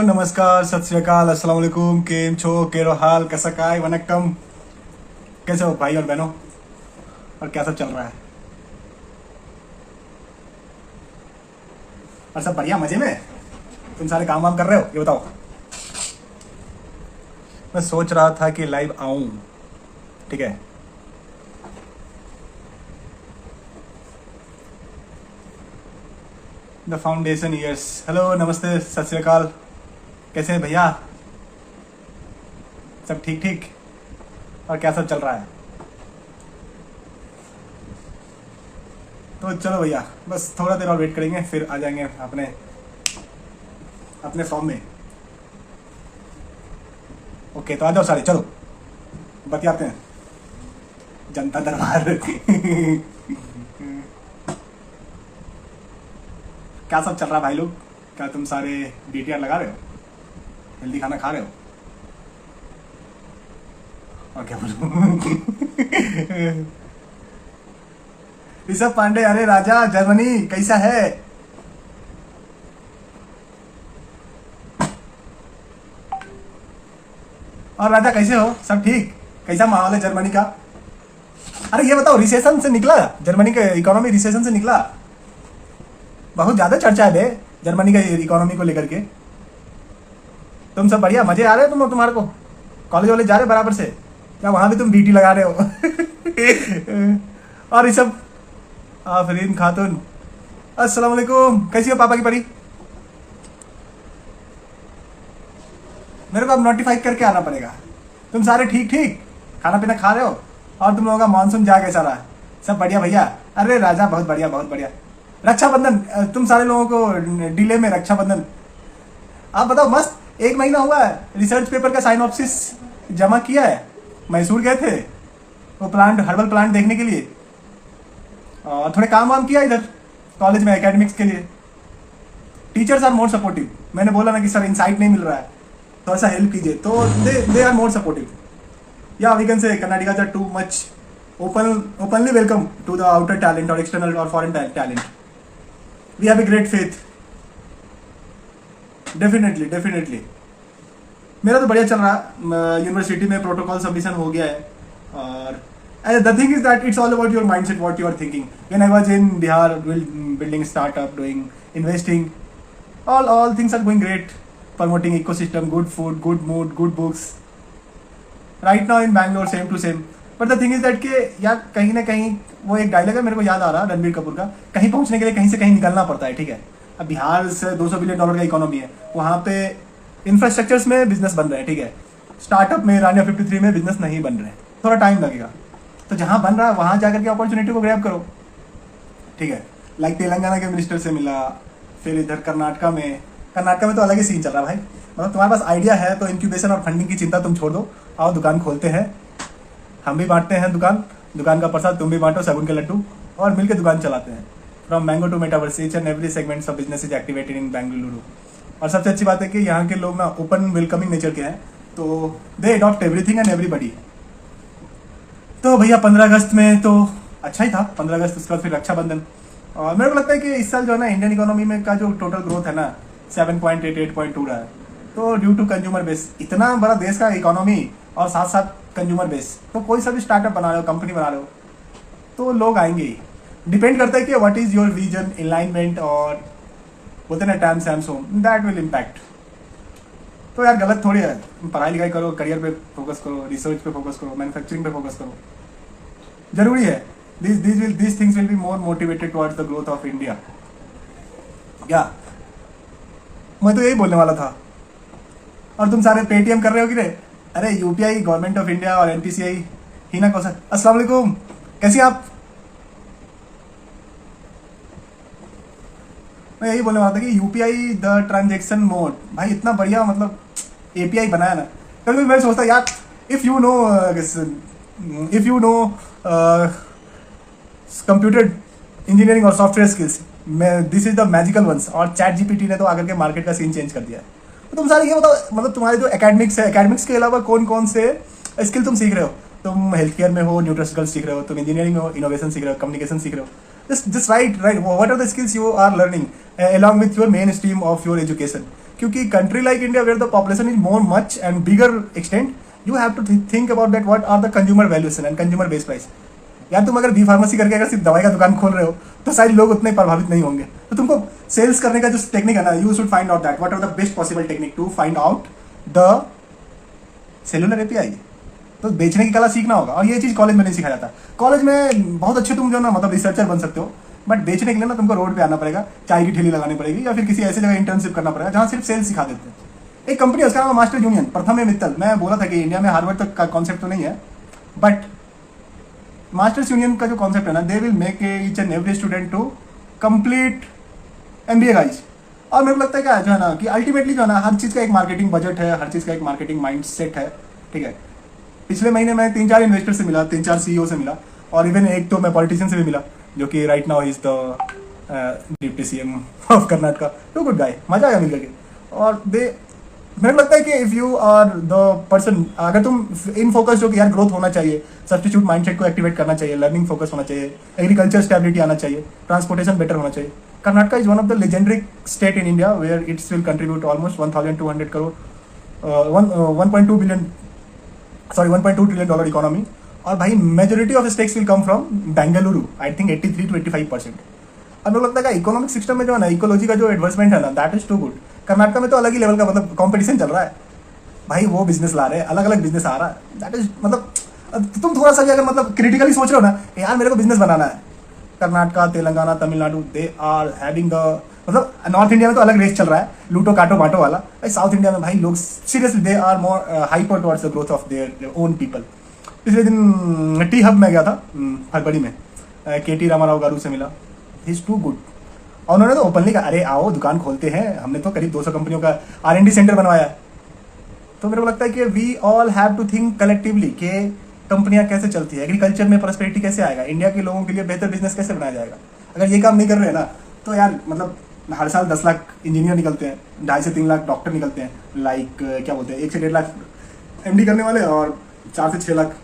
नमस्कार, सत श्री अकाल, अस्सलाम वालेकुम, केम छो, केरो हाल, कैसा काय, वनक्कम। कैसे हो भाई और बहनों, और क्या सब चल रहा है? और सब बढ़िया, मजे में? तुम सारे काम वाम कर रहे हो, ये बताओ। मैं सोच रहा था कि लाइव आऊं, ठीक है। द फाउंडेशन ईयर्स, हेलो, नमस्ते, सत श्री अकाल। कैसे हैं भैया? सब ठीक ठीक? और क्या सब चल रहा है? तो चलो भैया, बस थोड़ा देर और वेट करेंगे, फिर आ जाएंगे अपने अपने फॉर्म में। ओके, तो आ जाओ सारे, चलो बतियाते हैं। जनता दरबार क्या सब चल रहा है भाई लोग? क्या तुम सारे डीटीआर लगा रहे हो? हेल्दी खाना खा रहे हो? और क्या बोलूं ऋषभ पांडे, अरे राजा जर्मनी कैसा है? और राजा कैसे हो? सब ठीक? कैसा माहौल है जर्मनी का? अरे ये बताओ, रिसेशन से निकला? जर्मनी का इकोनॉमी रिसेशन से निकला? बहुत ज्यादा चर्चा है बे जर्मनी का इकोनॉमी को लेकर के। तुम सब बढ़िया, मजे आ रहे हो तुम्हारे को? कॉलेज वॉलेज जा रहे हो बराबर से? क्या वहां भी तुम बीटी लगा रहे हो? और ये सब आफरीन खातून, अस्सलाम वालेकुम, कैसी हो पापा की परी? मेरे को अब नोटिफाई करके आना पड़ेगा। तुम सारे ठीक ठीक खाना पीना खा रहे हो? और तुम लोगों का मानसून जा कैसा रहा है? सब बढ़िया भैया? अरे राजा बहुत बढ़िया, बहुत बढ़िया। रक्षाबंधन, तुम सारे लोगों को डिले में रक्षाबंधन। आप बताओ, मस्त 1 महीना हुआ है, रिसर्च पेपर का साइनॉप्सिस जमा किया है। मैसूर गए थे वो प्लांट, हर्बल प्लांट देखने के लिए, और थोड़े काम वाम किया इधर कॉलेज में एकेडमिक्स के लिए। Teachers are more supportive. मैंने बोला ना कि सर इनसाइट नहीं मिल रहा है, थोड़ा सा हेल्प कीजिए, तो दे आर मोर सपोर्टिव। या we can say Karnataka are too much openly welcome to the outer talent और एक्सटर्नल और foreign talent. We have a great faith. Definitely definitely मेरा तो बढ़िया चल रहा। यूनिवर्सिटी में प्रोटोकॉल सबमिशन हो गया है, और the thing is that it's all about your mindset, what you are thinking. When I was in Bihar building startup, doing investing, all things are going great, promoting ecosystem, good food, good mood, good books. Right now in Bangalore same to same. But the thing is that कि यार कहीं ना कहीं वो एक dialogue है मेरे को याद आ रहा, रणबीर कपूर का, कहीं पहुंचने के लिए कहीं से कहीं निकलना पड़ता है, ठीक है। अब बिहार से $200 बिलियन का इकोनॉमी है, वहाँ पे इंफ्रास्ट्रक्चर्स में बिजनेस बन रहे हैं, ठीक है। स्टार्टअप में रानिया 53 में बिजनेस नहीं बन रहे, थोड़ा टाइम लगेगा। तो जहाँ बन रहा है वहाँ जाकर के अपॉर्चुनिटी को ग्रैब करो, ठीक है। लाइक तेलंगाना के मिनिस्टर से मिला, फिर इधर कर्नाटका में तो अलग ही सीन चल रहा है भाई। मतलब तुम्हारे पास आइडिया है तो इंक्यूबेशन और फंडिंग की चिंता तुम छोड़ दो, आओ दुकान खोलते हैं, हम भी बांटते हैं दुकान का प्रसाद, तुम भी बांटो साबुन के लड्डू, और मिलकर दुकान चलाते हैं। From mango to metaverse, each and every segments of business is activated in Bengaluru. और सबसे अच्छी बात है कि यहाँ के लोग ना ओपन वेलकमिंग नेचर के हैं, तो दे अडॉप्ट एवरीथिंग एंड एवरीबडी। तो भैया 15 अगस्त में तो अच्छा ही था, 15 अगस्त, उसके बाद फिर रक्षाबंधन। और मेरे को लगता है कि इस साल जो है ना इंडियन इकोनॉमी में का जो टोटल ग्रोथ है ना 7.8 8.2 रहा है, तो ड्यू टू कंज्यूमर बेस, इतना बड़ा देश का इकोनॉमी और साथ साथ कंज्यूमर बेस, तो कोई सा भी स्टार्टअप बना रहे हो, कंपनी बना रहे हो, तो लोग आएंगे ही। डिपेंड करता है कि what is your vision, alignment, और बोलते ना TAM SAM SOM, that will impact. तो यार गलत थोड़ी है, पढ़ाई लिखाई करो, करियर पे फोकस करो, रिसर्च पे फोकस करो, मैन्युफैक्चरिंग पे फोकस करो, जरूरी है। These things will be more motivated towards the growth of India. क्या मैं तो यही बोलने वाला था। और तुम सारे पेटीएम कर रहे हो कि रे? अरे यूपीआई, गवर्नमेंट ऑफ इंडिया और एनपीसीआई, हिना कौशल, अस्सलाम वालेकुम, कैसी आप? मैं यही बोलने वाला था कि यूपीआई द ट्रांजेक्शन मोड, भाई इतना बढ़िया, मतलब एपीआई बनाया ना। कभी मैं सोचता यार, if you know computer engineering और software skills, this is the magical ones. और चैट जीपीटी ने तो आकर के मार्केट का सीन चेंज कर दिया है। तो तुम सारे ये बताओ, मतलब तुम्हारे जो एकेडमिक्स है, एकेडमिक्स के अलावा कौन कौन से स्किल तुम सीख रहे हो? तुम हेल्थ केयर में हो, न्यूट्रिशनल सीख रहे हो, तुम इंजीनियरिंग में हो, इनोवेशन सीख रहे हो, कम्युनिकेशन सीख रहे हो। Just write what are the skills you are learning along with your main stream of your education. क्योंकि country like India where the population is more much and bigger extent, you have to think about that what are the consumer valuation and consumer base price. यार तुम अगर B pharmacy करके अगर सिर्फ दवाई का दुकान खोल रहे हो तो शायद लोग उतने प्रभावित नहीं होंगे। तो तुमको सेल्स करने का जो टेक्निक है ना, you should find out that what are the best possible technique to find out the cellular API. तो बेचने की कला सीखना होगा, और ये चीज कॉलेज में नहीं सिखाया जाता। कॉलेज में बहुत अच्छे तुम जो ना मतलब रिसर्चर बन सकते हो, बट बेचने के लिए ना तुमको रोड पे आना पड़ेगा, चाय की ठेली लगानी पड़ेगी, या फिर किसी ऐसी जगह इंटर्नशिप करना पड़ेगा जहाँ सिर्फ सेल्स सिखा देते हैं। एक कंपनी है उसका नाम है मास्टर यूनियन, प्रथम है मित्तल। मैं बोला था कि इंडिया में हार्वर्ड तक का कॉन्सेप्ट तो नहीं है, बट मास्टर्स यूनियन का जो कॉन्सेप्ट है ना, they will make each and every student to complete MBA guys. और मेरे को लगता है क्या जो है ना कि अल्टीमेटली जो है ना हर चीज़ का एक मार्केटिंग बजट है, हर चीज़ का एक मार्केटिंग माइंड सेट है, ठीक है। पिछले महीने मैं 3-4 इन्वेस्टर से मिला, 3-4 सीईओ से मिला, और इवन एक तो मैं पॉलिटिशियन से भी मिला जो कि right now is the deputy CM of Karnataka. Too good guy, मजा आया मिल करके। और दे मेरे को लगता है कि if you are the person, अगर तुम इन फोकस हो कि यार ग्रोथ होना चाहिए, सब्स्टिट्यूट माइंडसेट को एक्टिवेट करना चाहिए, लर्निंग फोकस होना चाहिए, एग्रीकल्चर स्टेबिलिटी आना चाहिए, ट्रांसपोर्टेशन बेटर होना चाहिए। Karnataka is one of the legendary state in India where it's will contribute almost 1200 crore 1.2 billion sorry 1.2 trillion dollar economy. और भाई majority of stakes will come from Bengaluru, I think 83 to 85%। अब मेरे को लगता है इकोनॉमिक सिस्टम में जो है ना, इकोलॉजी का जो एडवांसमेंट है ना, that is too good. Karnataka में तो अलग ही लेवल का मतलब कंपटीशन चल रहा है भाई, वो बिजनेस ला रहे हैं, अलग अलग बिजनेस आ रहा है, दैट इज मतलब तुम थोड़ा सा भी अगर मतलब क्रिटिकली सोच रहे हो ना यार मेरे को बिजनेस बनाना है, Karnataka, Telangana, Tamil Nadu, they are having the मतलब नॉर्थ इंडिया में तो अलग रेस चल रहा है, लूटो काटो बांटो वाला। भाई साउथ इंडिया में भाई लोग seriously they are more hyper towards the growth of their own people. पिछले दिन टी हब में गया था फरवरी में, KT रामाराव गारू से मिला, इज टू गुड। और उन्होंने तो ओपनली कहा अरे आओ दुकान खोलते हैं, हमने तो करीब 200 कंपनियों का R&D सेंटर बनवाया है। तो मेरे को लगता है कि we all have to think collectively कि कंपनियां कैसे चलती है, एग्रीकल्चर में प्रॉस्पेरिटी कैसे आएगा, इंडिया के लोगों के लिए बेहतर बिजनेस कैसे बनाया जाएगा। अगर ये काम नहीं कर रहे हैं ना तो यार मतलब हर साल 10 लाख इंजीनियर निकलते हैं, 2.5 से 3 लाख डॉक्टर निकलते हैं, लाइक क्या बोलते हैं 1 से 1.5 लाख MD करने वाले, और 4 से 6 लाख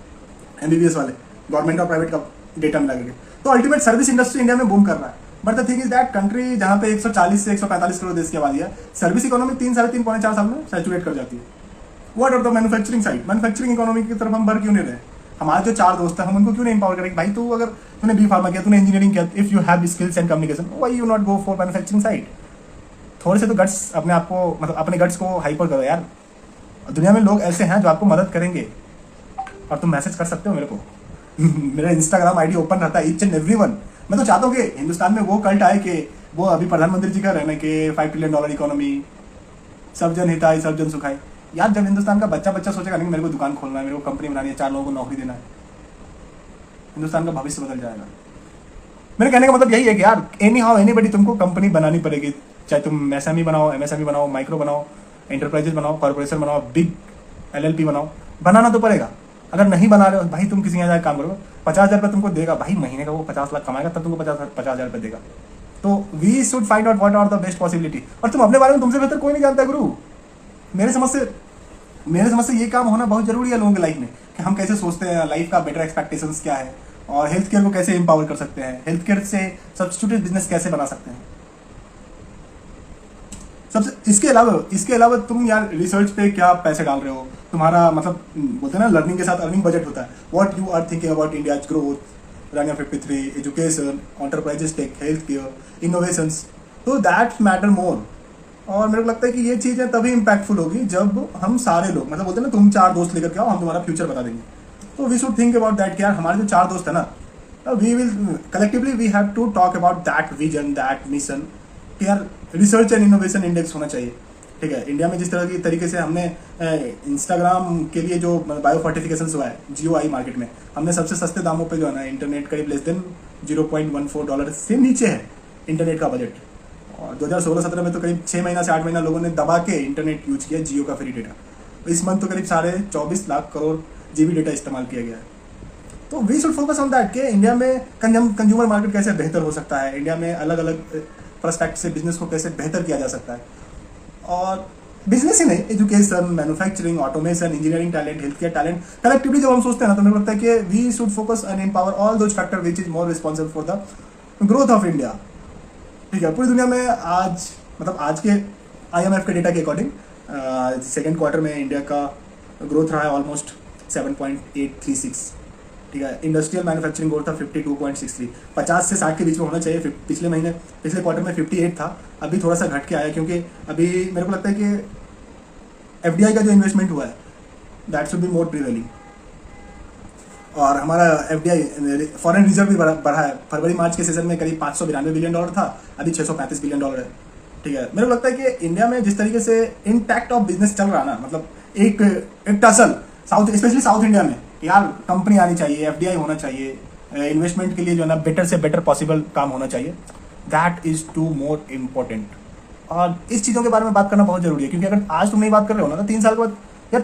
MBBS वाले, गवर्नमेंट और प्राइवेट का डेटा मिला करके। तो अल्टीमेट सर्विस इंडस्ट्री इंडिया में बूम कर रहा है। But the thing is that country जहाँ पे 140 से 145 करोड़ देश की आबादी है, सर्विस इकोनॉमी 3, 3.5, पौने 4 साल में सैचुरेट कर जाती है। What are the manufacturing side, manufacturing economy की तरफ हम बढ़ क्यों नहीं रहे? हमारे जो 4 दोस्त हैं हम उनको क्यों नहीं एम्पावर करेंगे? भाई तू अगर तूने बी फार्मा किया, तूने इंजीनियरिंग किया, if you have skills and communication, why you not go for manufacturing side? थोड़े से तो गट्स अपने आप को मतलब अपने गट्स को हाइपर करो यार। दुनिया में लोग ऐसे हैं जो आपको मदद करेंगे, और तुम मैसेज कर सकते हो मेरे को मेरा इंस्टाग्राम आईडी ओपन रहता है ईच एंड एवरीवन। मैं तो चाहता हूँ कि हिंदुस्तान में वो कल्ट आए कि वो अभी प्रधानमंत्री जी का रहना कि 5 ट्रिलियन डॉलर इकोनॉमी, सब जन हिताय सब जन सुखाय। यार जब हिंदुस्तान का बच्चा सोचेगा नहीं मेरे को दुकान खोलना है, मेरे को कंपनी बनानी है, 4 लोगों को नौकरी देना है, हिंदुस्तान का भविष्य बदल जाएगा। मेरे कहने का मतलब यही है कि यार एनी हाउ एनीबडी तुमको कंपनी बनानी पड़ेगी, चाहे तुम SME बनाओ, MSME बनाओ, माइक्रो बनाओ, एंटरप्राइजेस बनाओ, कॉर्पोरेशन बनाओ, बिग LLP बनाओ, बनाना तो पड़ेगा। अगर नहीं बना रहे हो भाई तुम किसी यहाँ काम करो, 50,000 रुपये तुमको देगा भाई, महीने का वो 50 लाख कमाएगा तब तुमको 50,000 रुपये देगा। तो we should find out what are the best possibility. और तुम अपने बारे में तुमसे बेहतर कोई नहीं जानता गुरु। मेरे समझ से ये काम होना बहुत जरूरी है लोगों की लाइफ में, कि हम कैसे सोचते हैं, लाइफ का बेटर एक्सपेक्टेशंस क्या है, और हेल्थ केयर को कैसे एम्पावर कर सकते हैं, हेल्थ केयर से सब्स्टिट्यूटेड बिजनेस कैसे बना सकते हैं। सबसे इसके अलावा तुम यार रिसर्च पे क्या पैसे डाल रहे हो, तुम्हारा मतलब बोलते हैं ना लर्निंग के साथ अर्निंग बजट होता है। What you are thinking about India's growth, run 53, education, enterprises tech, health care, innovations, तो दैट मैटर मोर। और मेरे को लगता है कि ये चीज़ें तभी इम्पैक्टफुल होगी जब हम सारे लोग मतलब बोलते हैं ना तुम 4 दोस्त लेकर के आओ, हम तुम्हारा फ्यूचर बता देंगे। तो we should think about that कि यार हमारे जो 4 दोस्त है ना, we will collectively we have to talk about that vision, that mission कि यार रिसर्च एंड इनोवेशन इंडेक्स होना चाहिए। ठीक है, इंडिया में जिस तरह की तरीके से हमने इंस्टाग्राम के लिए जो बायो फॉर्टिफिकेशन हुआ है GOI मार्केट में, हमने सबसे सस्ते दामों पे जो है ना इंटरनेट करीब लेस देन $0.14 से नीचे है इंटरनेट का बजट। और 2016-17 में तो करीब 6 महीना से 8 महीना लोगों ने दबा के इंटरनेट यूज किया जियो का फ्री डेटा। इस मंथ तो करीब 24.5 लाख करोड़ GB डेटा इस्तेमाल किया गया है। तो we should focus on that कि इंडिया में कंज्यूमर मार्केट कैसे बेहतर हो सकता है, इंडिया में अलग अलग पर्सपेक्ट से बिजनेस को कैसे बेहतर किया जा सकता है। और बिजनेस ही नहीं, education, manufacturing, automation, engineering talent, health care talent, collectively जब हम सोचते हैं ना तो मुझे लगता है कि we should focus and empower all those factor which is more responsible for the growth of India. ठीक है, पूरी दुनिया में आज मतलब आज के IMF के डेटा के अकॉर्डिंग सेकेंड क्वार्टर में इंडिया का ग्रोथ रहा है ऑलमोस्ट 7.836, ठीक है। इंडस्ट्रियल मैन्युफैक्चरिंग ग्रोथ था 52.63, 50 से 60 के बीच में होना चाहिए। पिछले क्वार्टर में 58 था, अभी थोड़ा सा घट के आया, क्योंकि अभी मेरे को लगता है कि FDI का जो इन्वेस्टमेंट हुआ है that should be more prevailing. और हमारा FDI फॉरेन रिजर्व भी बढ़ा है। फरवरी मार्च के सीजन में करीब $592 बिलियन था, अभी $635 बिलियन है, ठीक है। मेरे को लगता है कि इंडिया में जिस तरीके से इंटैक्ट ऑफ बिजनेस चल रहा है ना, मतलब एक tussle south, specially south India में, यार कंपनी आनी चाहिए, FDI होना चाहिए, इन्वेस्टमेंट के लिए जो है ना बेटर से बेटर पॉसिबल काम होना चाहिए, that is too more important. और इस चीज़ों के बारे में बात करना बहुत जरूरी है, क्योंकि अगर आज तुम नहीं बात कर रहे हो ना तो 3 साल के बाद या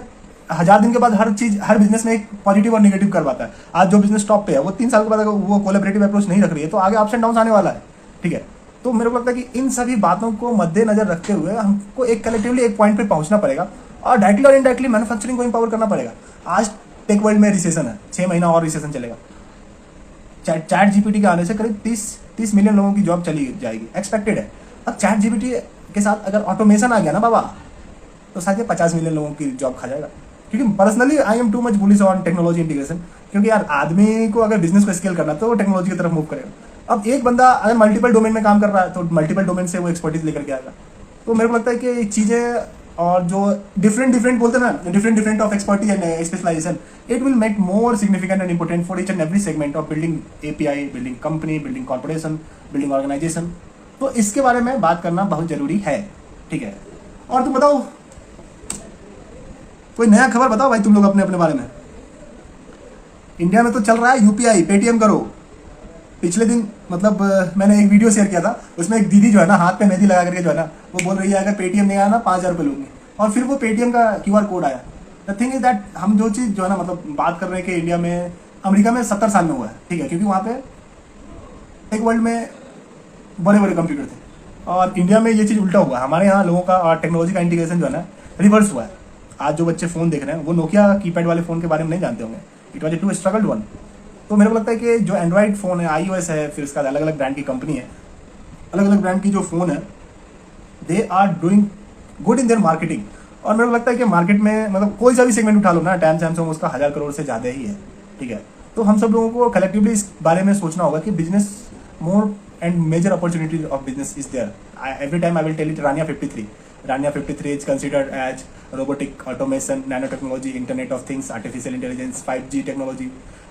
1000 दिन के बाद हर चीज़, हर बिजनेस में एक पॉजिटिव और नेगेटिव करवाता है। आज जो बिजनेस टॉप पे है वो 3 साल के बाद अगर वो कोलैबोरेटिव अप्रोच नहीं रख रही है तो आगे अप्स एंड डाउन आने वाला है, ठीक है। तो मेरे को लगता है कि इन सभी बातों को मद्देनजर रखते हुए हमको एक कलेक्टिवली एक पॉइंट पे पहुंचना पड़ेगा, और डायरेक्टली और इनडायरेक्टली मैन्युफैक्चरिंग को इंपावर करना पड़ेगा। आज टेक वर्ल्ड में रिसेशन है, 6 महीना और रिसेशन चलेगा। चैट GPT के आने से करीब 30 मिलियन लोगों की जॉब चली जाएगी, एक्सपेक्टेड है। अब चैट GPT के साथ अगर ऑटोमेशन आ गया ना बाबा, तो शायद 50 मिलियन लोगों की जॉब खा जाएगा। क्योंकि personally I am too much bullish on technology integration, क्योंकि यार आदमी को अगर बिजनेस को स्केल करना तो वो टेक्नोलॉजी की तरफ मूव करेगा। अब एक बंदा अगर मल्टीपल डोमेन में काम कर रहा है तो मल्टीपल डोमेन से वो एक्सपर्टीज लेकर के आएगा। तो मेरे को लगता है कि चीज़ें और जो डिफरेंट बोलते हैं ना, different of expertise and specialisation, it will make more significant and important for each and every segment of building API, building company, building corporation, building organisation. तो इसके बारे में बात करना बहुत जरूरी है, ठीक है। और तुम बताओ, कोई नया खबर बताओ भाई तुम लोग अपने अपने बारे में। इंडिया में तो चल रहा है UPI, पेटीएम करो। पिछले दिन मतलब मैंने एक वीडियो शेयर किया था, उसमें एक दीदी जो है ना हाथ पे मेहंदी लगा करके जो है ना वो बोल रही है अगर पेटीएम नहीं आया ना 5000 रुपये लूंगी, और फिर वो पेटीएम का QR कोड आया। द थिंग इज दैट हम जो चीज़ जो है ना मतलब बात कर रहे हैं कि इंडिया में, अमेरिका में 70 साल में हुआ है, ठीक है, क्योंकि वहाँ पे एक वर्ल्ड में बड़े बड़े कंप्यूटर थे, और इंडिया में ये चीज़ उल्टा हुआ है। हमारे यहाँ लोगों का और टेक्नोलॉजी का इंटीग्रेशन जो है ना रिवर्स हुआ है। आज जो बच्चे फ़ोन देख रहे हैं वो नोकिया कीपैड वाले फ़ोन के बारे में नहीं जानते होंगे, it was a too struggled one. तो मेरे को लगता है कि जो एंड्रॉइड फ़ोन है, iOS है, फिर उसका अलग अलग ब्रांड की कंपनी है, अलग अलग ब्रांड की जो फ़ोन है, they are doing good in their marketing. और मेरे को लगता है कि मार्केट में मतलब कोई सा भी सेगमेंट उठा लो ना, टैम सैमसंग उसका 1000 करोड़ से ज़्यादा ही है, ठीक है। तो हम सब लोगों को कलेक्टिवली इस बारे में सोचना होगा कि business more and major opportunities of business is there. Every time I will tell it Rania 53 is considered as robotic, automation, nanotechnology, Internet of Things, artificial intelligence, 5G technology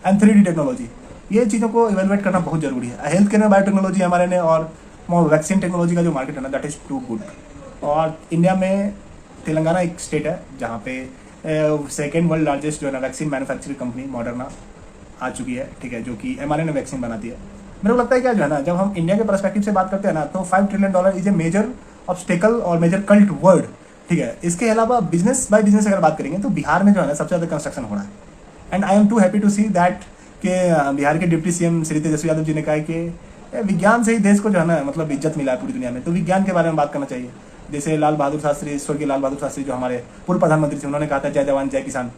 and 3D technology. ये चीज़ों को evaluate करना बहुत जरूरी है। Health care में biotechnology हमारे ने, और वैक्सीन टेक्नोलॉजी का जो मार्केट है ना दैट इज़ टू गुड। और इंडिया में तेलंगाना एक स्टेट है जहाँ पे सेकेंड वर्ल्ड लार्जेस्ट जो है ना वैक्सीन मैन्युफैक्चरिंग कंपनी मॉडर्ना आ चुकी है, ठीक है, जो कि mRNA वैक्सीन बनाती है। मेरे को लगता है क्या जो है ना, जब हम इंडिया के पर्सपेक्टिव से बात करते हैं ना तो $5 trillion is a major obstacle और मेजर कल्ट वर्ड, ठीक है। इसके अलावा बिजनेस बाय बिजनेस अगर बात करेंगे तो बिहार में जो है ना सबसे ज़्यादा कंस्ट्रक्शन हो रहा है, and I am too happy to see that कि बिहार के डिप्टी CM श्री तेजस्वी यादव जी ने कहा है कि विज्ञान से ही देश को जो है ना मतलब इज्जत मिला है पूरी दुनिया में, तो विज्ञान के बारे में बात करना चाहिए। जैसे लाल बहादुर शास्त्री, स्वर्गीय लाल बहादुर शास्त्री जो हमारे पूर्व प्रधानमंत्री थे, उन्होंने कहा था जय जवान जय किसान।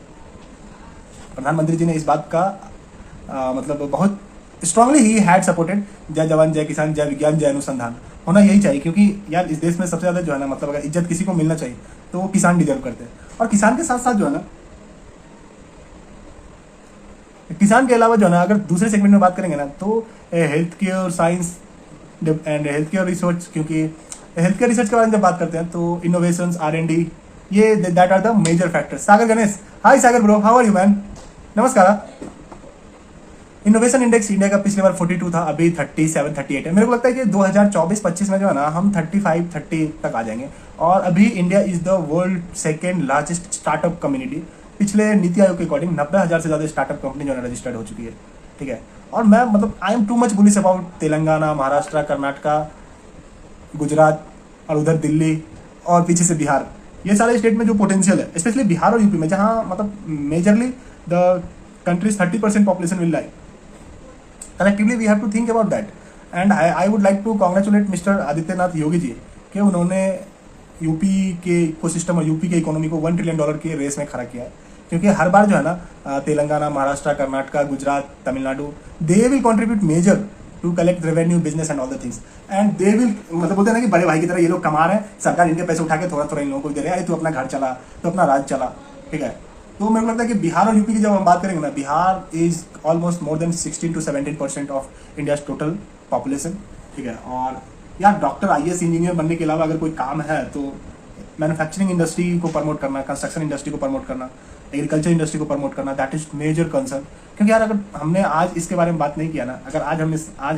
प्रधानमंत्री जी ने इस बात का मतलब बहुत स्ट्रांगली ही हैड सपोर्टेड जय जवान जय किसान, जय विज्ञान जय अनुसंधान। होना यही चाहिए, क्योंकि यार इस देश में सबसे ज़्यादा जो है ना मतलब अगर इज्जत किसी को मिलना चाहिए तो वो किसान डिजर्व करते हैं। और किसान के साथ साथ जो है ना, किसान के अलावा जो है ना अगर दूसरे सेगमेंट में बात करेंगे ना तो health care science and health care research, क्योंकि हेल्थ केयर रिसर्च के बारे में जब बात करते हैं तो इनोवेशन R&D ये that are the major factors. Sagar Ganesh, hi Sagar bro, how are you man, नमस्कार। इनोवेशन इंडेक्स इंडिया का पिछले बार 42 था, अभी 37-38 है। मेरे को लगता है कि 2024-25 में जो है ना हम 35-30 तक आ जाएंगे। और अभी India is the world second largest startup community. पिछले नीति आयोग के अकॉर्डिंग 90,000 से ज़्यादा स्टार्टअप कंपनी जो है रजिस्टर्ड हो चुकी है, ठीक है। और मैं मतलब I am too much bullish about Telangana, Maharashtra, Karnataka, Gujarat और उधर दिल्ली और पीछे से बिहार, ये सारे स्टेट में जो पोटेंशियल है, स्पेशली बिहार और यूपी में, जहाँ मतलब majorly the countries 30% population will lie. Collectively we have to think about that, and I would like to congratulate Mr. Adityanath Yogi ji कि उन्होंने यूपी के इकोसिस्टम और यूपी के इकोनॉमी को $1 ट्रिलियन के रेस में खड़ा किया है। क्योंकि हर बार जो है ना Telangana, Maharashtra, Karnataka, Gujarat, Tamil Nadu, they will contribute major to collect revenue, business and all the things, and they will, मतलब बोलते हैं ना कि बड़े भाई की तरह ये लोग कमा रहे हैं, सरकार इनके पैसे उठा के थोड़ा थोड़ा इन लोगों को दे रहे हैं, तू अपना घर चला, तो अपना राज चला, ठीक है। तो मेरे को लगता है कि बिहार और यूपी की जब हम बात करेंगे ना, Bihar is almost more than 16 to 17% of India total population, ठीक है। और यार डॉक्टर, IAS, इंजीनियर बनने के अलावा अगर कोई काम है तो मैन्युफैक्चरिंग इंडस्ट्री को प्रमोट करना, कंस्ट्रक्शन इंडस्ट्री को प्रमोट करना, एग्रीकल्चर इंडस्ट्री को प्रमोट करना, दैट इज मेजर कंसर्न। क्योंकि यार अगर हमने आज इसके बारे में बात नहीं किया ना, अगर आज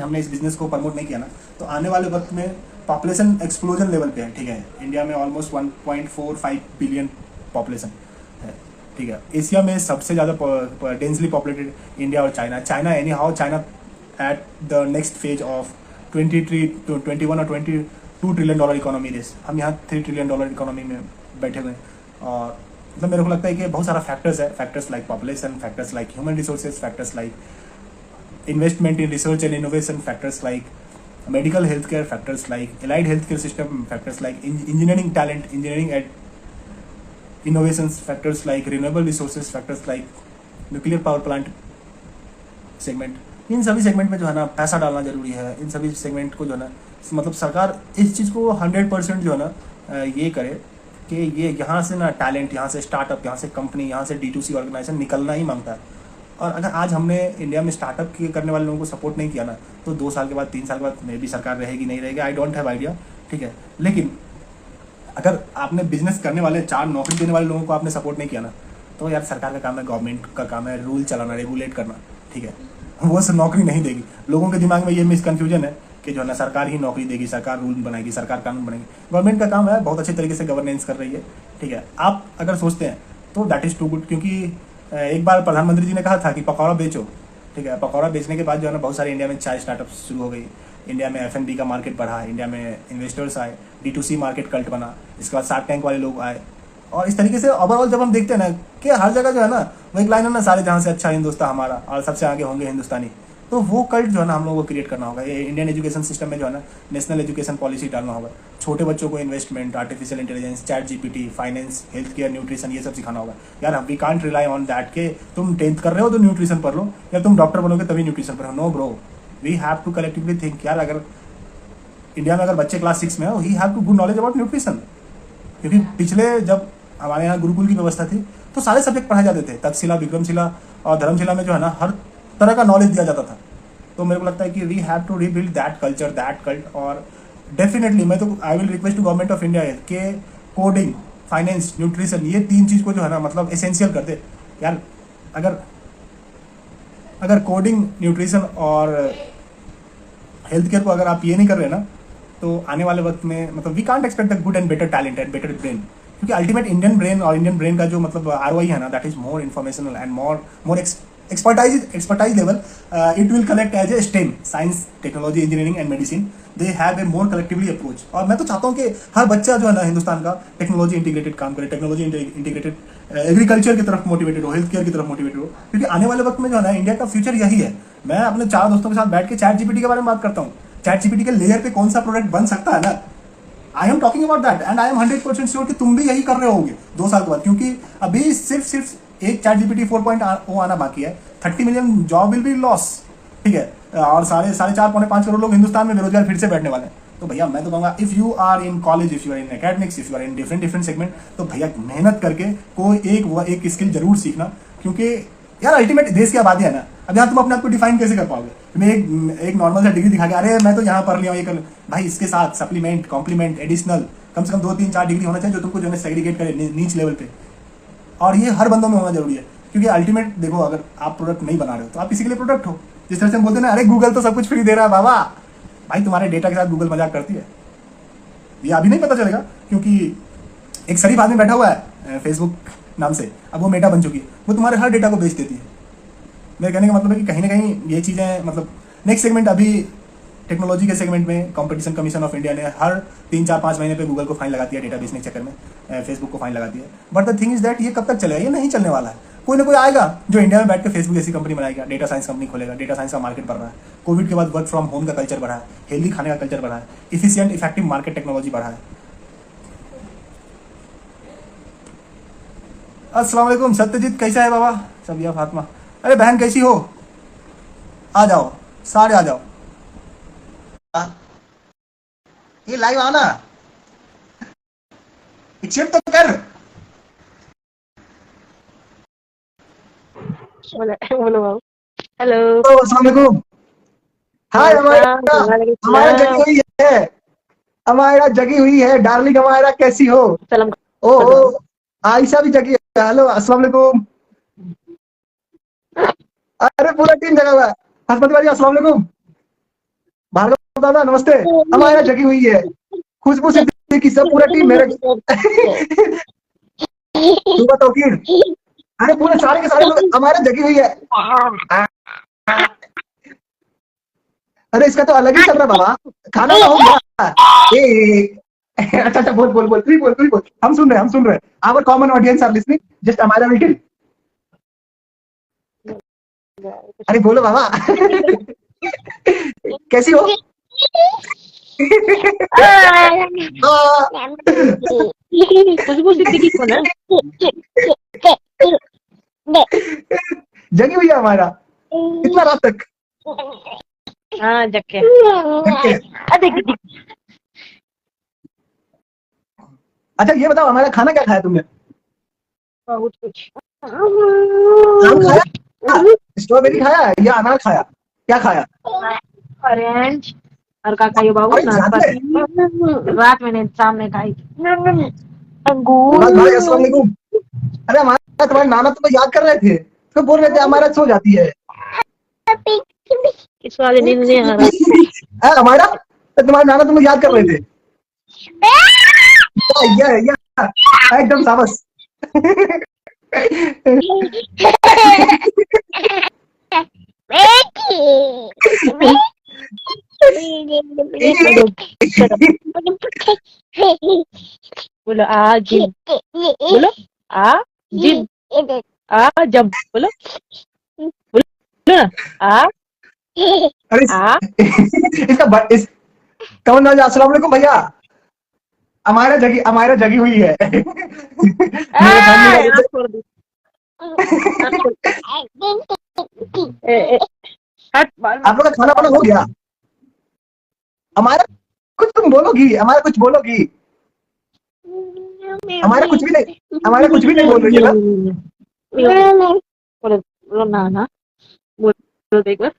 हमने इस बिजनेस को प्रमोट नहीं किया ना, तो आने वाले वक्त में पॉपुलेशन एक्सप्लोजन लेवल पे है, ठीक है। इंडिया में ऑलमोस्ट 1.45 बिलियन पॉपुलेशन है, ठीक है। एशिया में सबसे ज़्यादा डेंसली पॉपुलेटेड इंडिया और China any how, China at the next phase of 21 और 22 ट्रिलियन डॉलर इकोनॉमी रेस, हम यहाँ 3 ट्रिलियन डॉलर इकोनॉमी में बैठे हुए हैं। और मतलब मेरे को लगता है कि बहुत सारा फैक्टर्स है, factors like population, factors like human resources, factors like investment in research and innovation, factors like medical health care, factors like allied health care system, factors like engineering talent, engineering at innovations, factors like renewable resources, factors like nuclear power plant segment, इन सभी segment में जो है ना पैसा डालना जरूरी है। इन सभी सेगमेंट को जो है ना, मतलब सरकार इस चीज़ को 100% जो है ना ये करे कि ये यहाँ से ना टैलेंट, यहाँ से स्टार्टअप, यहाँ से कंपनी, यहाँ से D2C ऑर्गेनाइजेशन निकलना ही मांगता है। और अगर आज हमने इंडिया में स्टार्टअप करने वाले लोगों को सपोर्ट नहीं किया ना, तो 2 साल के बाद, 3 साल के बाद मे भी सरकार रहेगी नहीं रहेगी, आई डोंट हैव आइडिया, ठीक है। लेकिन अगर आपने बिजनेस करने वाले, 4 नौकरी देने वाले लोगों को आपने सपोर्ट नहीं किया ना, तो यार सरकार का काम है, गवर्नमेंट का काम है रूल चलाना, रेगुलेट करना, ठीक है। वो सब नौकरी नहीं देगी। लोगों के दिमाग में ये मिसकन्फ्यूजन है कि जो है ना सरकार ही नौकरी देगी, सरकार रूल बनाएगी, सरकार कानून बनाएगी। गवर्नमेंट का काम है, बहुत अच्छे तरीके से गवर्नेंस कर रही है, ठीक है। आप अगर सोचते हैं तो दैट इज़ टू गुड, क्योंकि एक बार प्रधानमंत्री जी ने कहा था कि पकौड़ा बेचो, ठीक है। पकौड़ा बेचने के बाद जो है ना बहुत सारे इंडिया में चाय स्टार्टअप शुरू हो गई, इंडिया में F&B का मार्केट बढ़ा, इंडिया में इन्वेस्टर्स आए, D2C मार्केट कल्ट बना, इसके बाद शार्क टैंक वाले लोग आए। और इस तरीके से ओवरऑल जब हम देखते हैं ना कि हर जगह जो है ना वो एक लाइन है ना, सारे जहाँ से अच्छा हिंदुस्तान हमारा और सबसे आगे होंगे हिंदुस्तानी, तो वो कल्ट जो है ना हम लोगों को क्रिएट करना होगा। ये इंडियन एजुकेशन सिस्टम में जो है ना नेशनल एजुकेशन पॉलिसी डालना होगा, छोटे बच्चों को investment, artificial intelligence, ChatGPT, finance, health care, nutrition, ये सब सिखाना होगा। यार we can't rely on that के तुम 10th कर रहे हो तो न्यूट्रिशन पढ़ लो, या तुम डॉक्टर बनोगे तभी न्यूट्रिशन पढ़ो। No bro, we have to collectively think. यार अगर इंडिया में अगर बच्चे क्लास 6 में हो, he have to good knowledge about nutrition, क्योंकि पिछले जब हमारे यहाँ गुरुकुल की व्यवस्था थी तो सारे सब्जेक्ट पढ़ाए जाते थे, तक्षशिला, विक्रमशिला और धर्मशिला में जो है ना हर तरह का नॉलेज दिया जाता था। तो मेरे को लगता है कि we have to rebuild that culture, that cult. और डेफिनेटली मैं तो I will request to government of India के कोडिंग, फाइनेंस, न्यूट्रिशन, ये 3 चीज़ को जो है ना मतलब एसेंशियल कर दे। यार अगर कोडिंग, न्यूट्रिशन और हेल्थ केयर को अगर आप ये नहीं कर रहे ना, तो आने वाले वक्त में मतलब we can't expect the good and better talent and better brain, क्योंकि अल्टीमेट इंडियन ब्रेन और इंडियन ब्रेन का जो मतलब ROI है ना, that is more informational and more expertise level. It will collect as a STEM, science, technology, engineering and medicine. They have a more collectively approach. और मैं तो चाहता हूँ कि हर बच्चा जो है ना हिंदुस्तान का टेक्नोलॉजी इंटीग्रेटेड काम करे, टेक्नोलॉजी इंटीग्रेटेड एग्रीकल्चर की तरफ मोटिवेटेड हो, हेल्थ केयर की तरफ मोटिवेटेड हो, क्योंकि आने वाले वक्त में जो है ना इंडिया का फ्यूचर यही है। मैं अपने 4 दोस्तों के साथ बैठ के ChatGPT के बारे में बात करता हूँ, ChatGPT के लेयर पे कौन सा प्रोडक्ट बन सकता है ना, I am talking about that and I am 100% sure कि तुम भी यही कर रहे होगे 2 साल के बाद, क्योंकि अभी सिर्फ एक ChatGPT 4.0 आना बाकी है। 30 million job will be loss, ठीक है। और 4.5 करोड़ लोग हिंदुस्तान में बेरोजगार फिर से बैठने वाले हैं। तो भैया मैं तो कहूँगा, if you are in college, if you are in academics, if you are in different segment, तो भैया मेहनत करके कोई एक स्किल जरूर सीखना, क्योंकि यार अल्टीमेट देश की आबादी है ना। अब यहाँ तुम अपने आप को डिफाइन कैसे कर पाओगे? तुम्हें एक नॉर्मल सा डिग्री दिखा के अरे मैं तो यहाँ पढ़ लिया हूँ, ये कर, भाई इसके साथ सप्लीमेंट, कॉम्प्लीमेंट, एडिशनल कम से कम 2, 3, 4 डिग्री होना चाहिए जो तुमको जो है सेग्रीगेट करे नीच लेवल पे। और ये हर बंदों में होना जरूरी है, क्योंकि अल्टीमेट देखो, अगर आप प्रोडक्ट नहीं बना रहे हो तो आप किसी के लिए प्रोडक्ट हो। जिस तरह से हम बोलते हैं ना, अरे गूगल तो सब कुछ फ्री दे रहा है बाबा, भाई तुम्हारे डेटा के साथ गूगल मजाक करती है। ये अभी नहीं पता चलेगा, क्योंकि एक शरीफ आदमी बैठा हुआ है फेसबुक नाम से, अब वो मेटा बन चुकी है, वो तुम्हारे हर डेटा को बेच देती है। मेरे कहने का मतलब है कि कहीं ना कहीं ये चीज़ें मतलब नेक्स्ट सेगमेंट, अभी टेक्नोलॉजी के सेगमेंट में कंपटीशन कमीशन ऑफ इंडिया ने हर 3, 4, 5 महीने पे गूगल को फाइन लगाती है डेटा बेचने के चक्कर में, फेसबुक को फाइन लगाती है। But the thing is that ये कब तक चलेगा? ये नहीं चलने वाला है। कोई ना कोई आएगा जो इंडिया में बैठ के फेसबुक ऐसी कंपनी बनाएगा, डेटा साइंस कंपनी खोलेगा, डेटा साइंस का मार्केट बढ़ रहा है। कोविड के बाद वर्क फ्रॉम होम का कल्चर बढ़ा है, हेल्दी खाने का कल्चर बढ़ा है, इफिशिएंट इफेक्टिव मार्केट टेक्नोलॉजी बढ़ा है। अस्सलाम वालेकुम सत्यजीत, कैसा है बाबा? सबिया फातिमा, अरे बहन कैसी हो? आ जाओ, सारे आ जाओ, ये लाइव आना, एक्सेप्ट तो कर। बोलो बाबू। हेलो। अस्सलाम वालेकुम। हाय हमारा जगी हुई है, हमारा जगी हुई है डार्लिंग, हमारा कैसी हो? सलाम। ओ आयशा भी जगी है। हेलो अस्सलाम वालेकुम। अरे पूरा टीम जगा हुआ है। हसमत भाई अस्सलाम वालेकुम। भार्गव दादा नमस्ते। हमारा जगी हुई है, खुशबू सिद्दीकी सब पूरा टीम मेरे। सुबह तौकीर, अरे पूरे सारे के सारे लोग हमारे जगी हुई है। अरे इसका तो अलग ही चल रहा बाबा। खाना वाना हो गया? अच्छा अच्छा, बोल बोल बोल, तू ही बोल, तू ही बोल। हम सुन रहे हैं, हम सुन रहे हैं। Our common audience are listening, just हमारा विल। अरे बोलो बाबा। कैसी हो? खुशबू सिद्दीकी कौन है? जगी हुई है हमारा इतना रात तक। हाँ जक्के। अच्छा ये बताओ, हमारा खाना क्या खाया तुमने? बहुत कुछ। आम खाया, स्ट्रॉबेरी खाया या अनार खाया? क्या खाया? ऑरेंज। और क्या खाइए बाबू? अरे रात में? रात में नहीं, शाम में खाई। मुराद भाई अस्सलाम अंगूर। वालेकुम। अरे हमारा तुम्हारे नाना तुम्हें याद कर रहे थे, तो बोल रहे थे हमारा सो जाती है। इस वाले नींद नहीं आ रहा। हमारा तुम्हारे नाना तुम्हें याद कर रहे थे। या एकदम साबस। बोलो आ जिम। बोलो आ जिम। आ जब। बोलो बोलो ना आ अरे आ। इस कमल राजा अस्सलाम वालेकुम भैया। हमारा जगी हुई है। मेरे फैमिली वाले आँख से। छोड़ दी। आँख छोड़ दी। हट बाल आप लोग का खाना वाना हो गया? हमारा कुछ तुम बोलोगी, हमारा कुछ बोलोगी? हमारा कुछ भी नहीं, हमारा कुछ भी नहीं बोल रही है ना। बोलो बोलो ना ना। बोलो एक बार।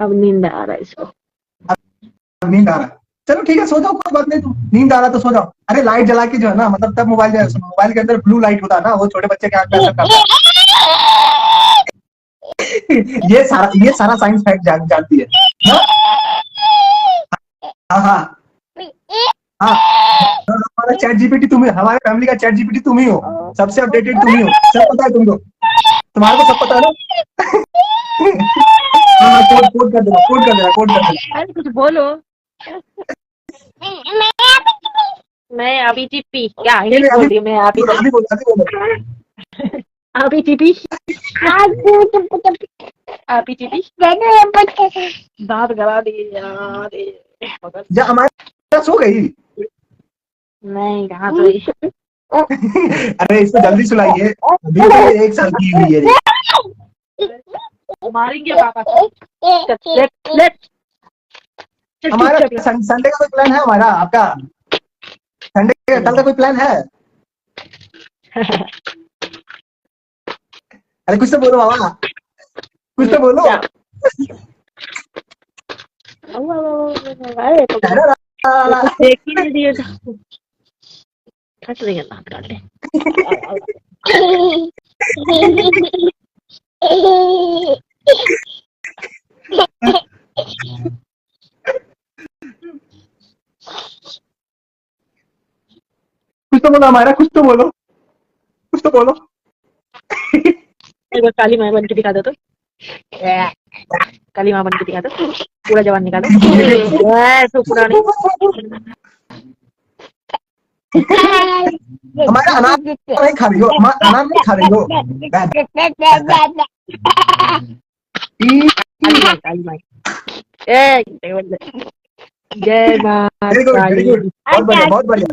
अब नींद आ रहा है इसको। नींद आ रहा है, चलो ठीक है सो जाओ, कोई बात नहीं। तुम नींद आ रहा तो सो जाओ। अरे लाइट जला के जो है ना, मतलब तब मोबाइल, मोबाइल के अंदर ब्लू लाइट होता है ना, वो छोटे बच्चे के आंख पे असर करता है। ये सारा साइंस फैक्ट जानती है ना? हाँ हाँ हाँ। हमारा चैट जीपीटी तुम ही, हमारे फैमिली का चैट जीपीटी तुम ही हो, सबसे अपडेटेड तुम ही हो, सब पता है तुमको, तुम्हारे को सब पता है ना। हाँ कोड कोड कर देना, कोड कर देना, कोड कर देना। अरे कुछ बोलो। मैं अभी टीपी क्या नहीं इंग्लिश नहीं, बोल अभी रही हूँ मैं अभी बोलो, अभी बोलो, अभी बोलो। अभी टीपी। अभी टीपी। दांत गला दिए यार। या हमारे सो गई। नहीं कहाँ सोई। अरे इसको जल्दी सुलाइए, अभी तो ये 1 साल की हुई है ये। मारेंगे पापा को। Late late. चल हमारा चुपचाप रह। संडे का कोई प्लान है हमारा, आपका? संडे कल का कोई प्लान है? अरे कुछ तो बोलो बाबा, कुछ तो बोलो। अरे तो कुछ देख ही नहीं दिया था। फंस रही है दांत काट ले। कुछ तो बोलो हमारा, कुछ तो बोलो, कुछ तो बोलो। एक बार काली माँ बन के दिखा दो तो। काली माँ बन के दिखा दो। पूरा जवान निकालो। तो पुरानी। हमारा अनार नहीं खा रही हो, हमारा अनार नहीं खा रही हो। काली माँ। जय माँ वेरी गुड वेरी काली। गुड, बहुत बढ़िया बहुत बढ़िया।